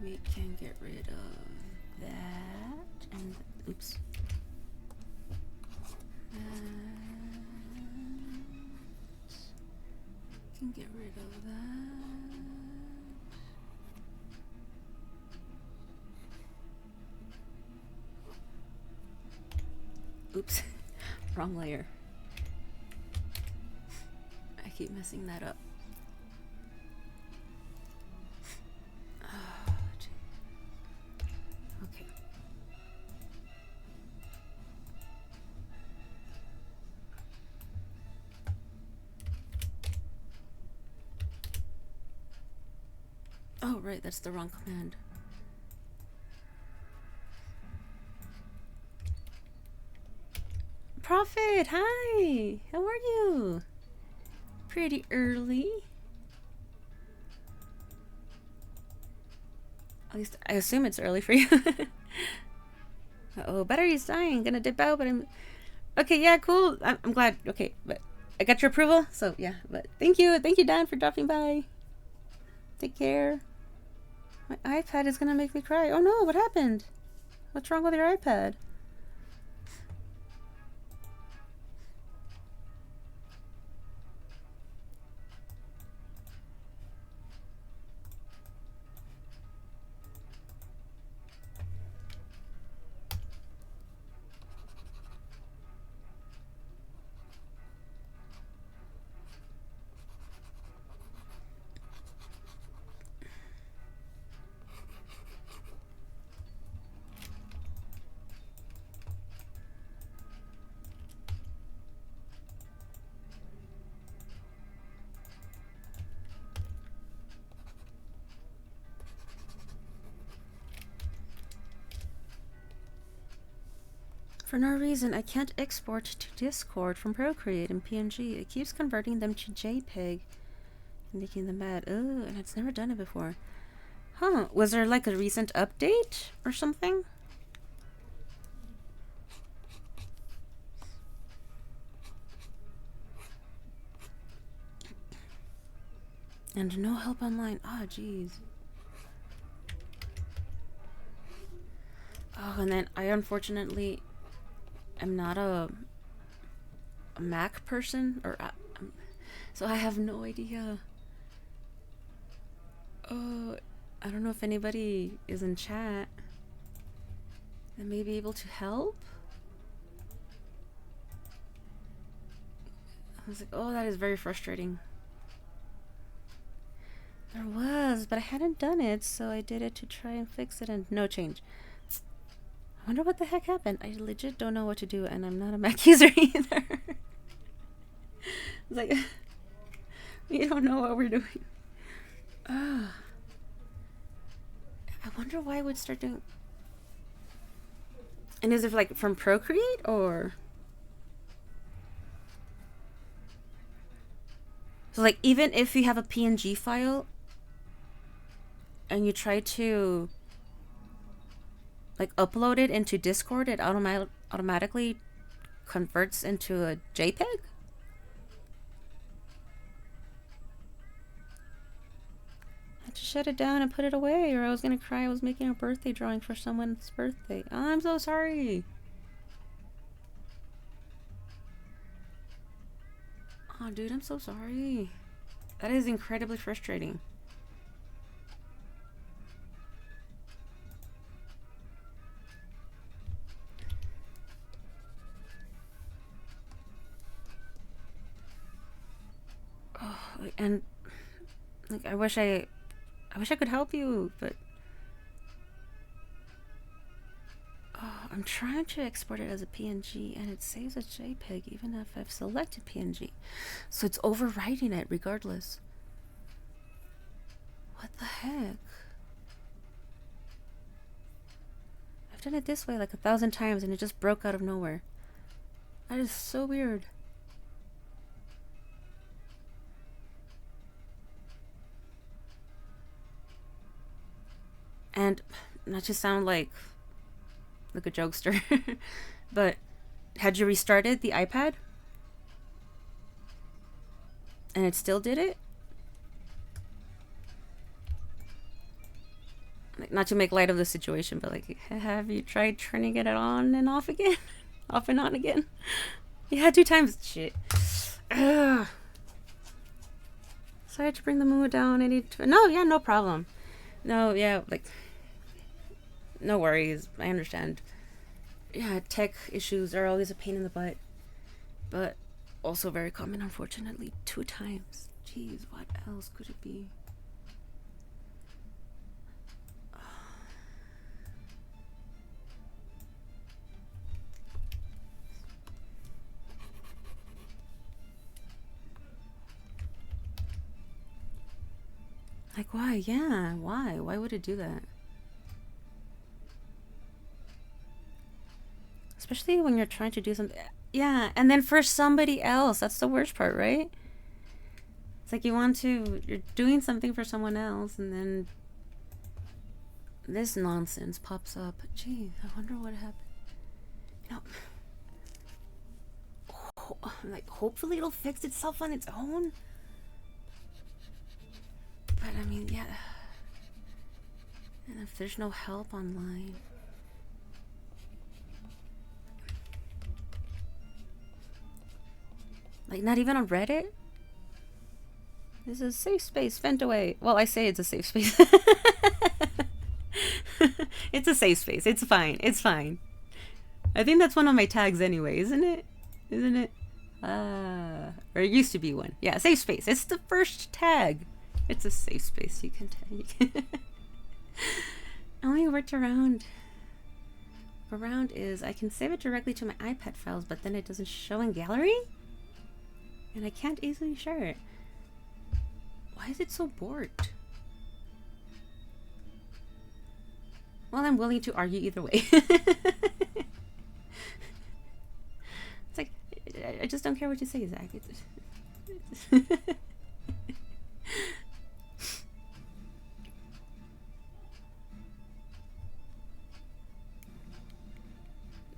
We can get rid of that and oops. Can get rid of that. Oops, wrong layer. I keep messing that up. Oh, okay. Oh, right, that's the wrong command. Prophet, hi! How are you? Pretty early. At least I assume it's early for you. Uh-oh, battery's dying. Gonna dip out, but I'm... Okay, yeah, cool. I'm glad. Okay, but I got your approval, so yeah. But thank you. Thank you, Dan, for dropping by. Take care. My iPad is gonna make me cry. Oh no, what happened? What's wrong with your iPad? For no reason, I can't export to Discord from Procreate and PNG. It keeps converting them to JPEG and making them bad. Oh, and it's never done it before. Huh, was there like a recent update or something? And no help online. Oh, jeez. Oh, and then I unfortunately am not a Mac person, or so I have no idea. Oh, I don't know if anybody is in chat that may be able to help. I was like, oh, that is very frustrating. There was, but I hadn't done it, so I did it to try and fix it, and no change. I wonder what the heck happened. I legit don't know what to do, and I'm not a Mac user either. It's like, we don't know what we're doing. Ah. I wonder why I would start doing. And is it like from Procreate or? So like even if you have a PNG file and you try to like upload it into Discord, it automatically converts into a JPEG? I had to shut it down and put it away or I was gonna cry. I was making a birthday drawing for someone's birthday. Oh, I'm so sorry. Oh, dude, I'm so sorry. That is incredibly frustrating. Oh, and like I wish I could help you, but oh, I'm trying to export it as a PNG and it saves a JPEG even if I've selected PNG. So it's overwriting it regardless. What the heck? I've done it this way like 1,000 times and it just broke out of nowhere. That is so weird. And not to sound like a jokester, but had you restarted the iPad and it still did it? Like, not to make light of the situation, but like, have you tried turning it on and off again? Off and on again? Yeah, 2 times. Shit. Ugh. So I had to bring the mood down. I need to. No, yeah, no problem. No, yeah, like, no worries. I understand. Yeah, tech issues are always a pain in the butt, but also very common, unfortunately. 2 times. Jeez, what else could it be? Like, why? Yeah, why? Why would it do that? Especially when you're trying to do something. Yeah, and then for somebody else. That's the worst part, right? It's like you're doing something for someone else, and then this nonsense pops up. Gee, I wonder what happened. You know, like, hopefully it'll fix itself on its own. But I mean, yeah. And if there's no help online. Like, not even on Reddit? This is a safe space, vent away. Well, I say it's a safe space. It's a safe space. It's fine. It's fine. I think that's one of my tags anyway, isn't it? Isn't it? Or it used to be one. Yeah, safe space. It's the first tag. It's a safe space. You can tag. Only workaround is I can save it directly to my iPad files, but then it doesn't show in gallery? And I can't easily share it. Why is it so borked? Well, I'm willing to argue either way. It's like, I just don't care what you say, Zach.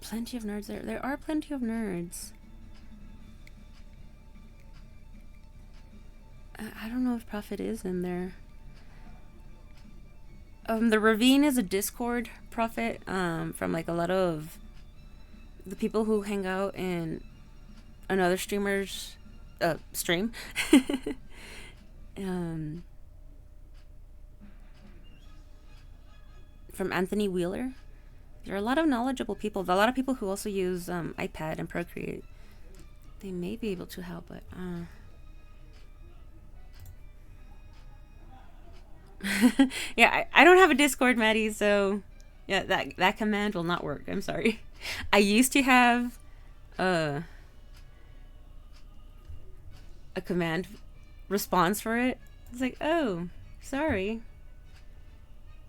Plenty of nerds there. There are plenty of nerds. I don't know if Prophet is in there. The Ravine is a Discord, Prophet, from like a lot of the people who hang out in another streamer's stream. From Anthony Wheeler. There are a lot of knowledgeable people. A lot of people who also use iPad and Procreate. They may be able to help, but yeah, I don't have a Discord, Maddie, so yeah, that command will not work. I'm sorry. I used to have a command response for it. It's like, oh, sorry.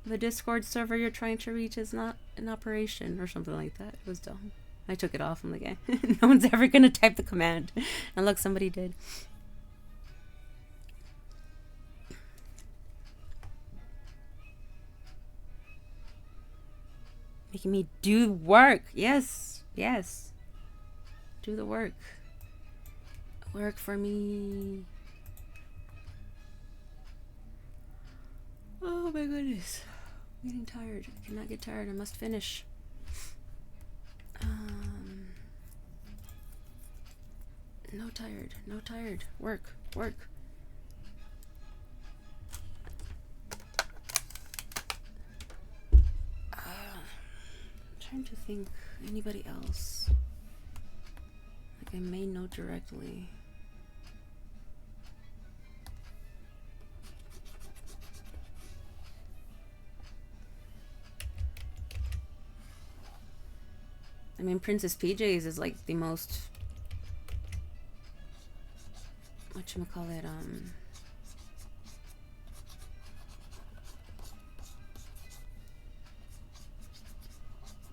The Discord server you're trying to reach is not in operation or something like that. It was dumb. I took it off. I'm like, eh, no one's ever gonna type the command. And look, somebody did. Making me do work. Yes, yes. Do the work. Work for me. Oh my goodness. I'm getting tired. I cannot get tired. I must finish. No tired. No tired. Work. Work. I'm trying to think. Anybody else? Like I may know directly. I mean, Princess PJs is like the most, whatchamacallit,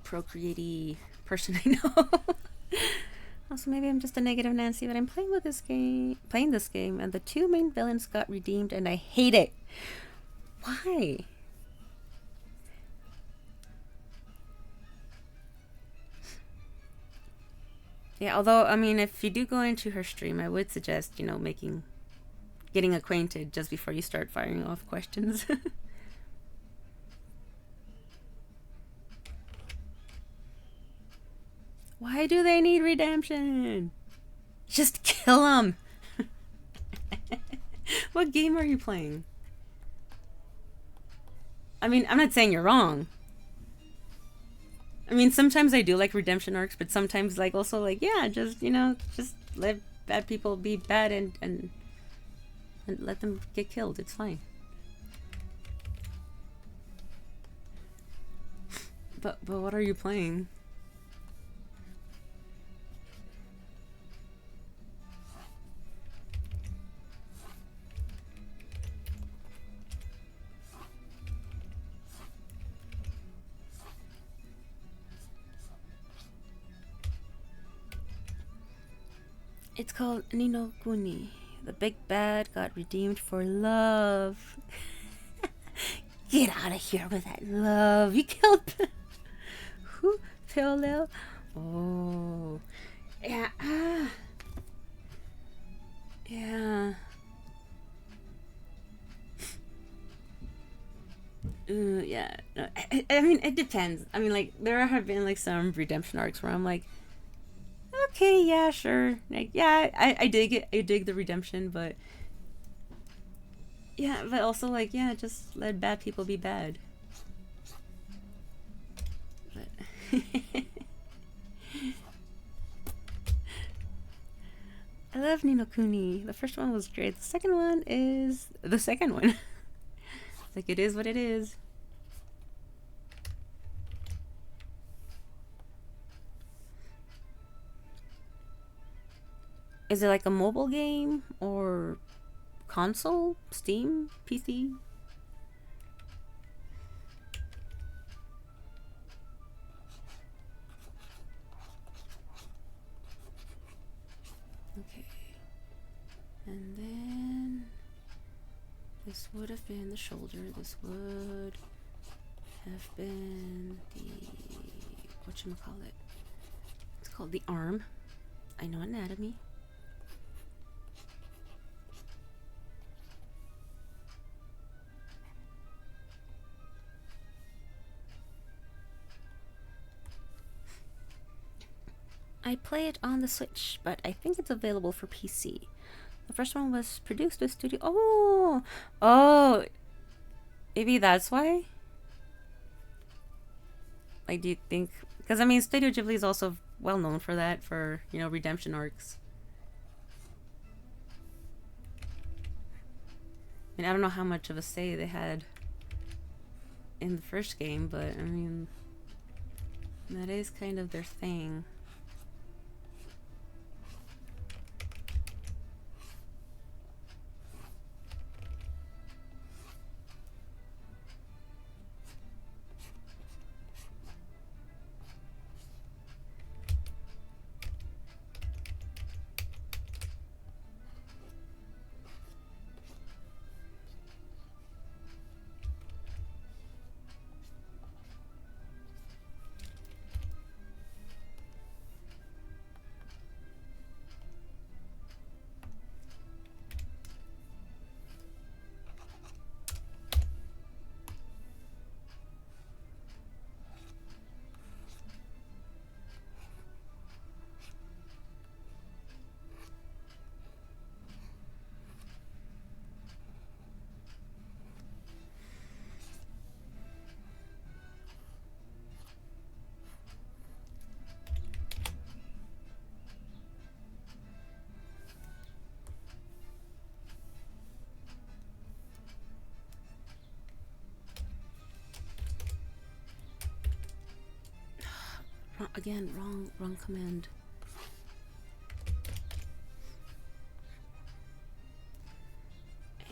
procreate-y person I know. Also, maybe I'm just a negative Nancy, but I'm playing this game, and the two main villains got redeemed, and I hate it. Why? Yeah, although, I mean, if you do go into her stream, I would suggest, you know, getting acquainted just before you start firing off questions. Why do they need redemption? Just kill them. What game are you playing? I mean, I'm not saying you're wrong. I mean, sometimes I do like redemption arcs, but sometimes, like, also, like, yeah, just, you know, just let bad people be bad and let them get killed. It's fine. But what are you playing? It's called Ni no Kuni. The big bad got redeemed for love. Get out of here with that love. You killed who? Pale. Oh. Yeah. Yeah. Yeah. No, I mean, it depends. I mean, like, there have been, like, some redemption arcs where I'm like, okay, yeah, sure. Like, yeah, I dig it. I dig the redemption, but yeah, but also, like, yeah, just let bad people be bad. But I love Ni no Kuni. The first one was great. The second one is the second one. Like, it is what it is. Is it like a mobile game or console? Steam? PC? Okay. And then this would have been the shoulder. This would have been the, whatchamacallit? It's called the arm. I know anatomy. I play it on the Switch, but I think it's available for PC. The first one was produced with Studio... Oh! Maybe that's why? Like, do you think... Because, I mean, Studio Ghibli is also well known for that, for, you know, redemption arcs. I mean, I don't know how much of a say they had in the first game, but, I mean, that is kind of their thing. again, wrong command.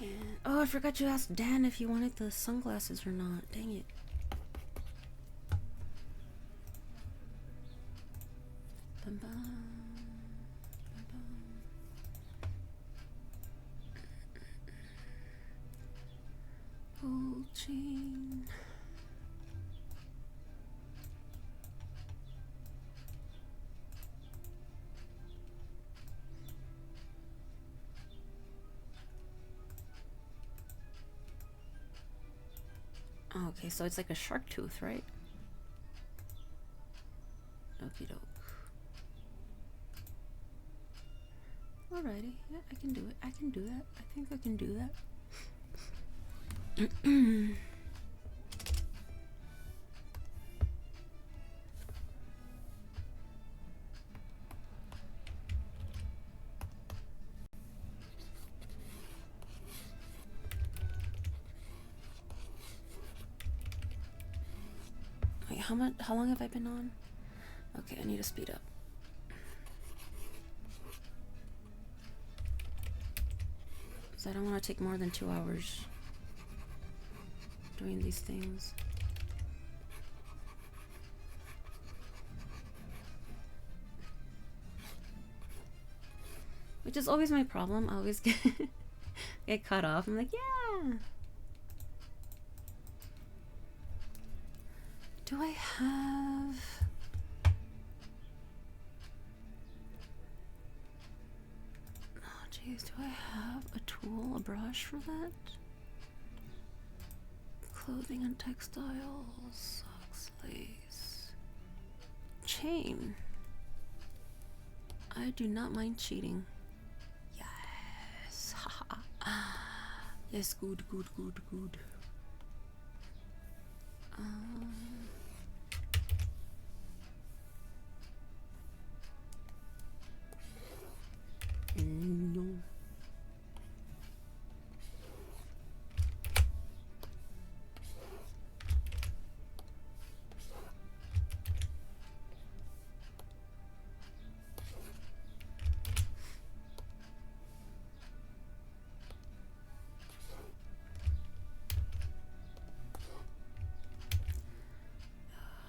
And oh, I forgot to ask Dan if he wanted the sunglasses or not. Dang it. Bum, bum, bum, bum. Gold chain. Oh, okay, so it's like a shark tooth, right? Okie doke. Alrighty, yeah, I can do it. I can do that. I think I can do that. Wait, how long have I been on? Okay, I need to speed up. So I don't want to take more than 2 hours doing these things. Which is always my problem. I always get cut off. I'm like, yeah. Do I have... Oh, jeez. Do I have a tool, a brush for that? Clothing and textiles, socks, lace, chain. I do not mind cheating. Yes. Yes, good. No.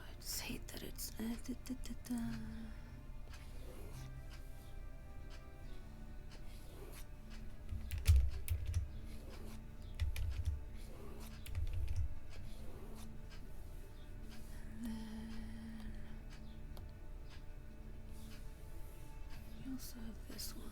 I just hate that it's... We also have this one.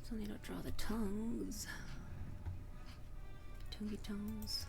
Still need to draw the tongues. Tonguey tongues.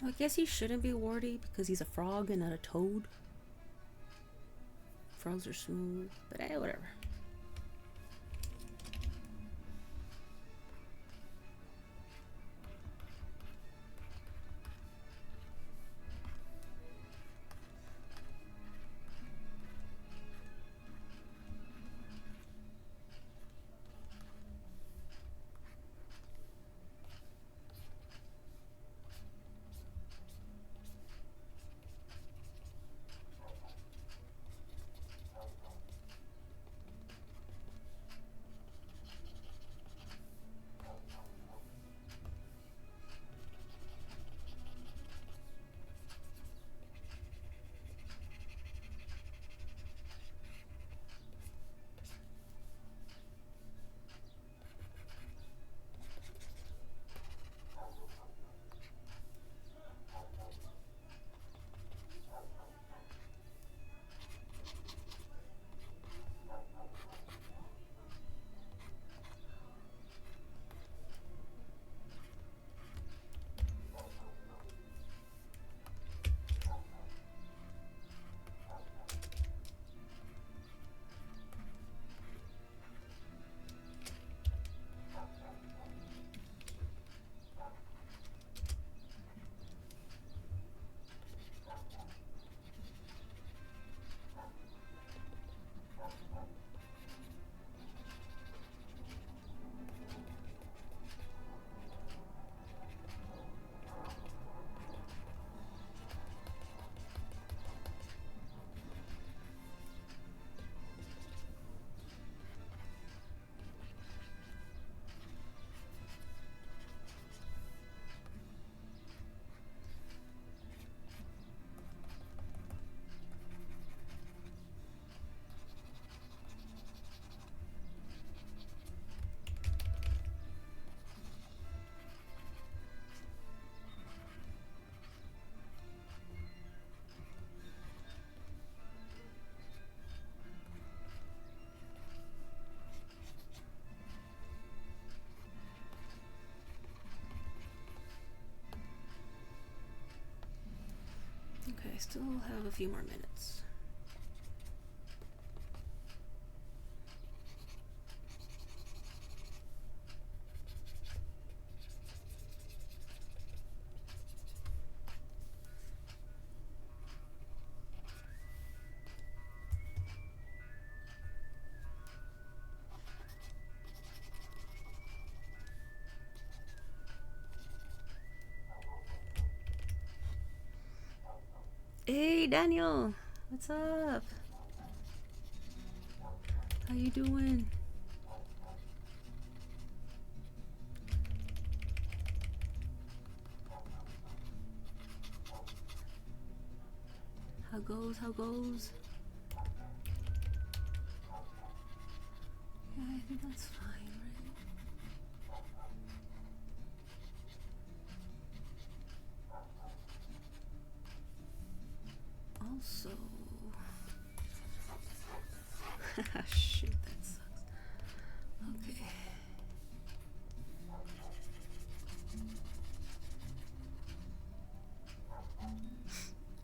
I guess he shouldn't be warty because he's a frog and not a toad. Frogs are smooth, but whatever. Okay, I still have a few more minutes. Hey Daniel, what's up? How you doing? How goes? How goes? Yeah, I think that's fine, right? Also, shoot, that sucks. Okay.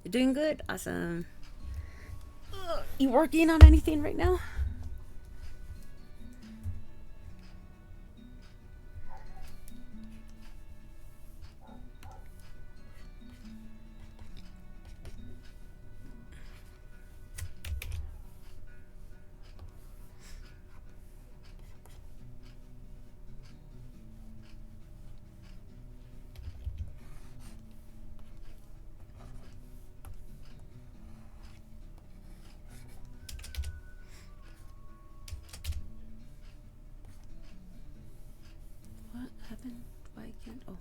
You're doing good? Awesome. You working on anything right now? What happened? Why can't? Oh.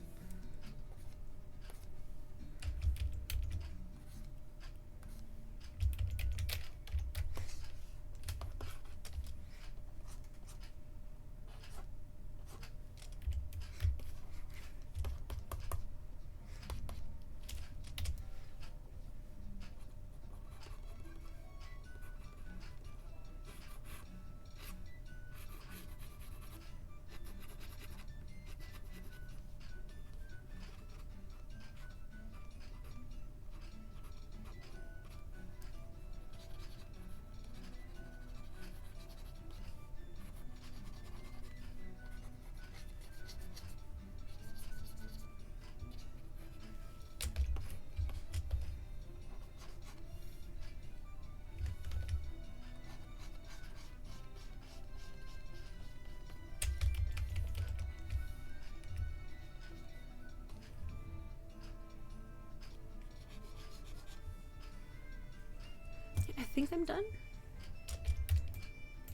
think I'm done.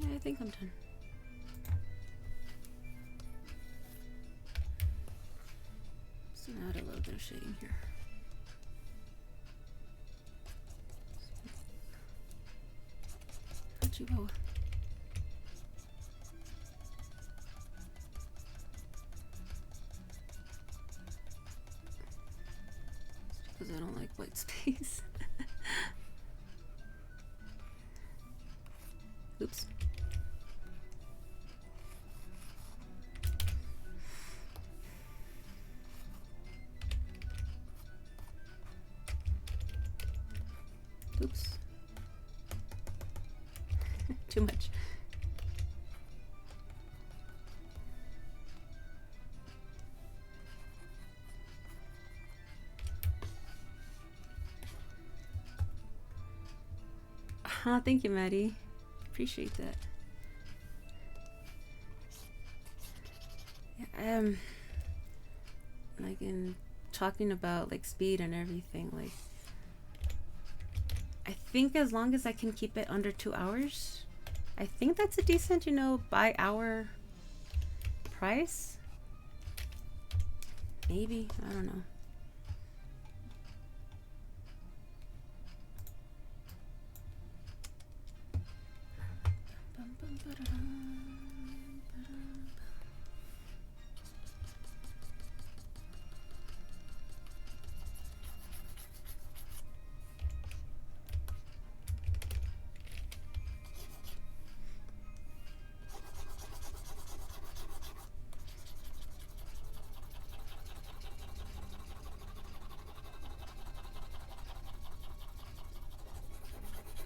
Yeah, I think I'm done. So now add a little bit of shading here. Chihuahua. Because I don't like white space. Oops. Oops. Too much. Thank you, Maddie. Appreciate that. Yeah, like in talking about like speed and everything, like I think as long as I can keep it under 2 hours, I think that's a decent, you know, by hour price. Maybe, I don't know.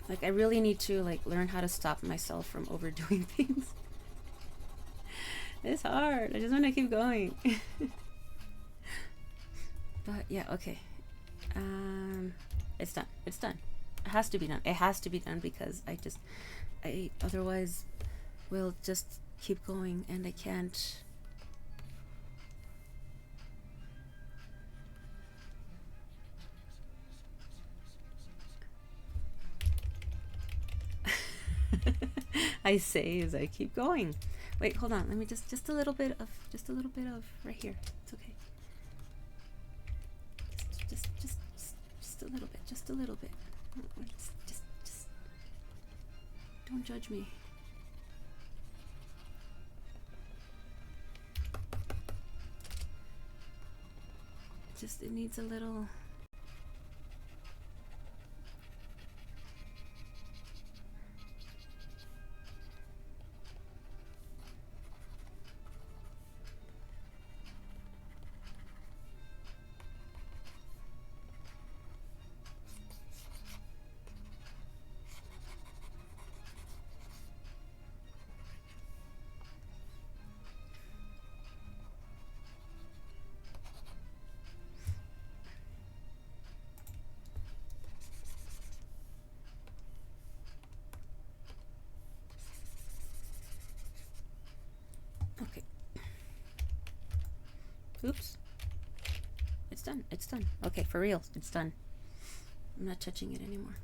Like I really need to like learn how to stop myself from overdoing things. It's hard. I just want to keep going. But yeah, okay. It's done. It's done. It has to be done. It has to be done because I otherwise will just keep going and I can't. I say as I keep going. Wait, hold on. Let me just a little bit of right here. It's okay. Just a little bit. Just a little bit. Just don't judge me. Just it needs a little. Okay. Oops. It's done. It's done. Okay, for real. It's done. I'm not touching it anymore.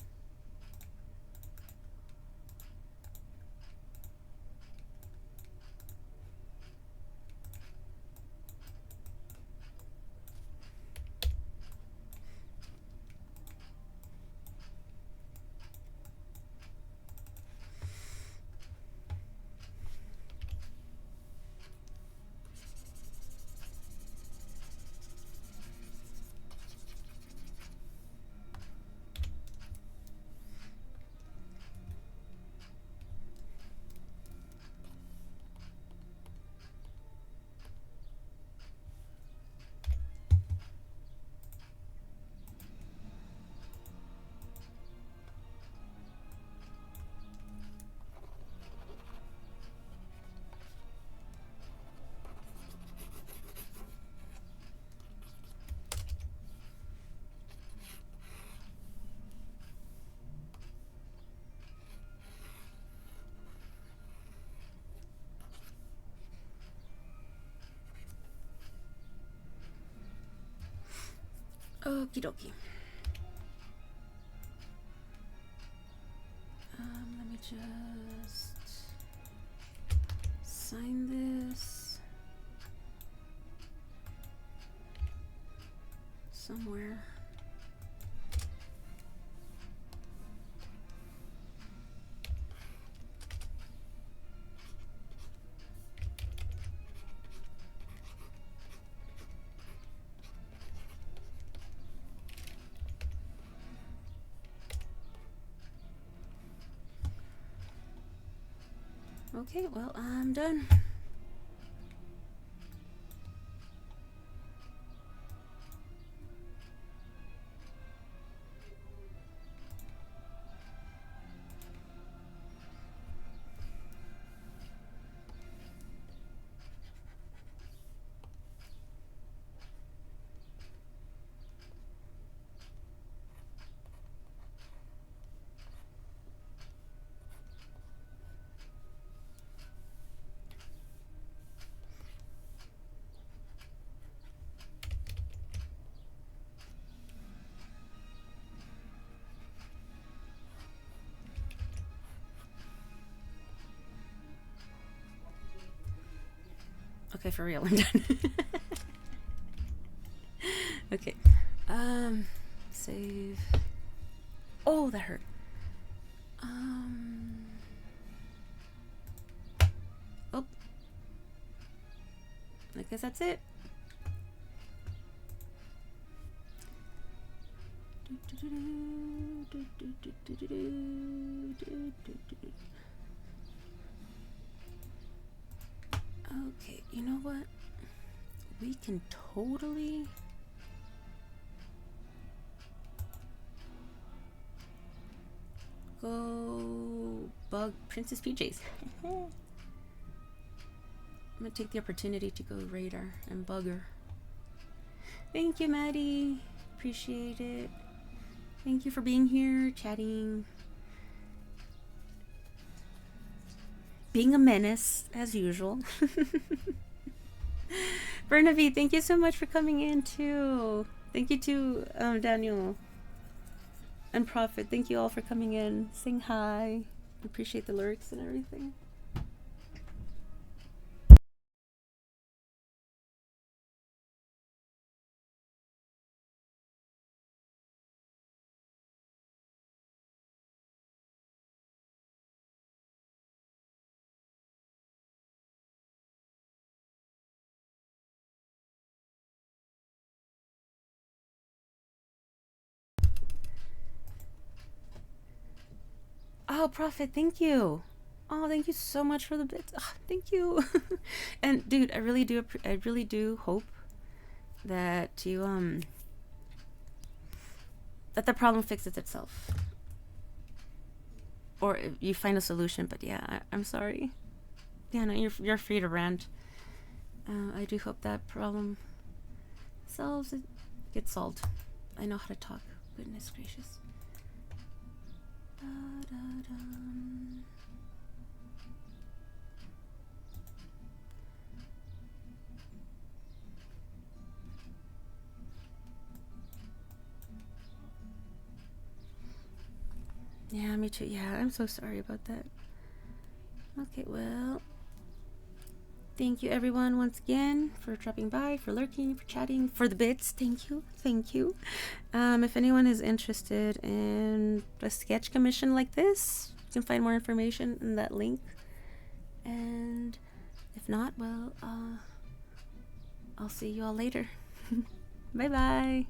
Okie dokie. just sign this somewhere. Okay, well, I'm done. Okay, for real, I'm done. Okay. Save. Oh, that hurt. Oh. I guess that's it. Okay, you know what? We can totally go bug Princess PJs. I'm gonna take the opportunity to go raid her and bug her. Thank you, Maddie. Appreciate it. Thank you for being here, chatting. Being a menace, as usual. Burnaby, thank you so much for coming in, too. Thank you to Daniel and Prophet. Thank you all for coming in, saying hi. Appreciate the lyrics and everything. Oh, Prophet, thank you. Oh, thank you so much for the bits. Oh, thank you. And dude, I really do hope that you that the problem fixes itself, or you find a solution. But yeah, I'm sorry. Yeah, no, you're free to rant. I do hope that problem gets solved. I know how to talk. Goodness gracious. Yeah, me too. Yeah, I'm so sorry about that. Okay, well, thank you everyone once again for dropping by, for lurking, for chatting, for the bits. Thank you. If anyone is interested in a sketch commission like this, you can find more information in that link. And if not, well, I'll see you all later. Bye bye.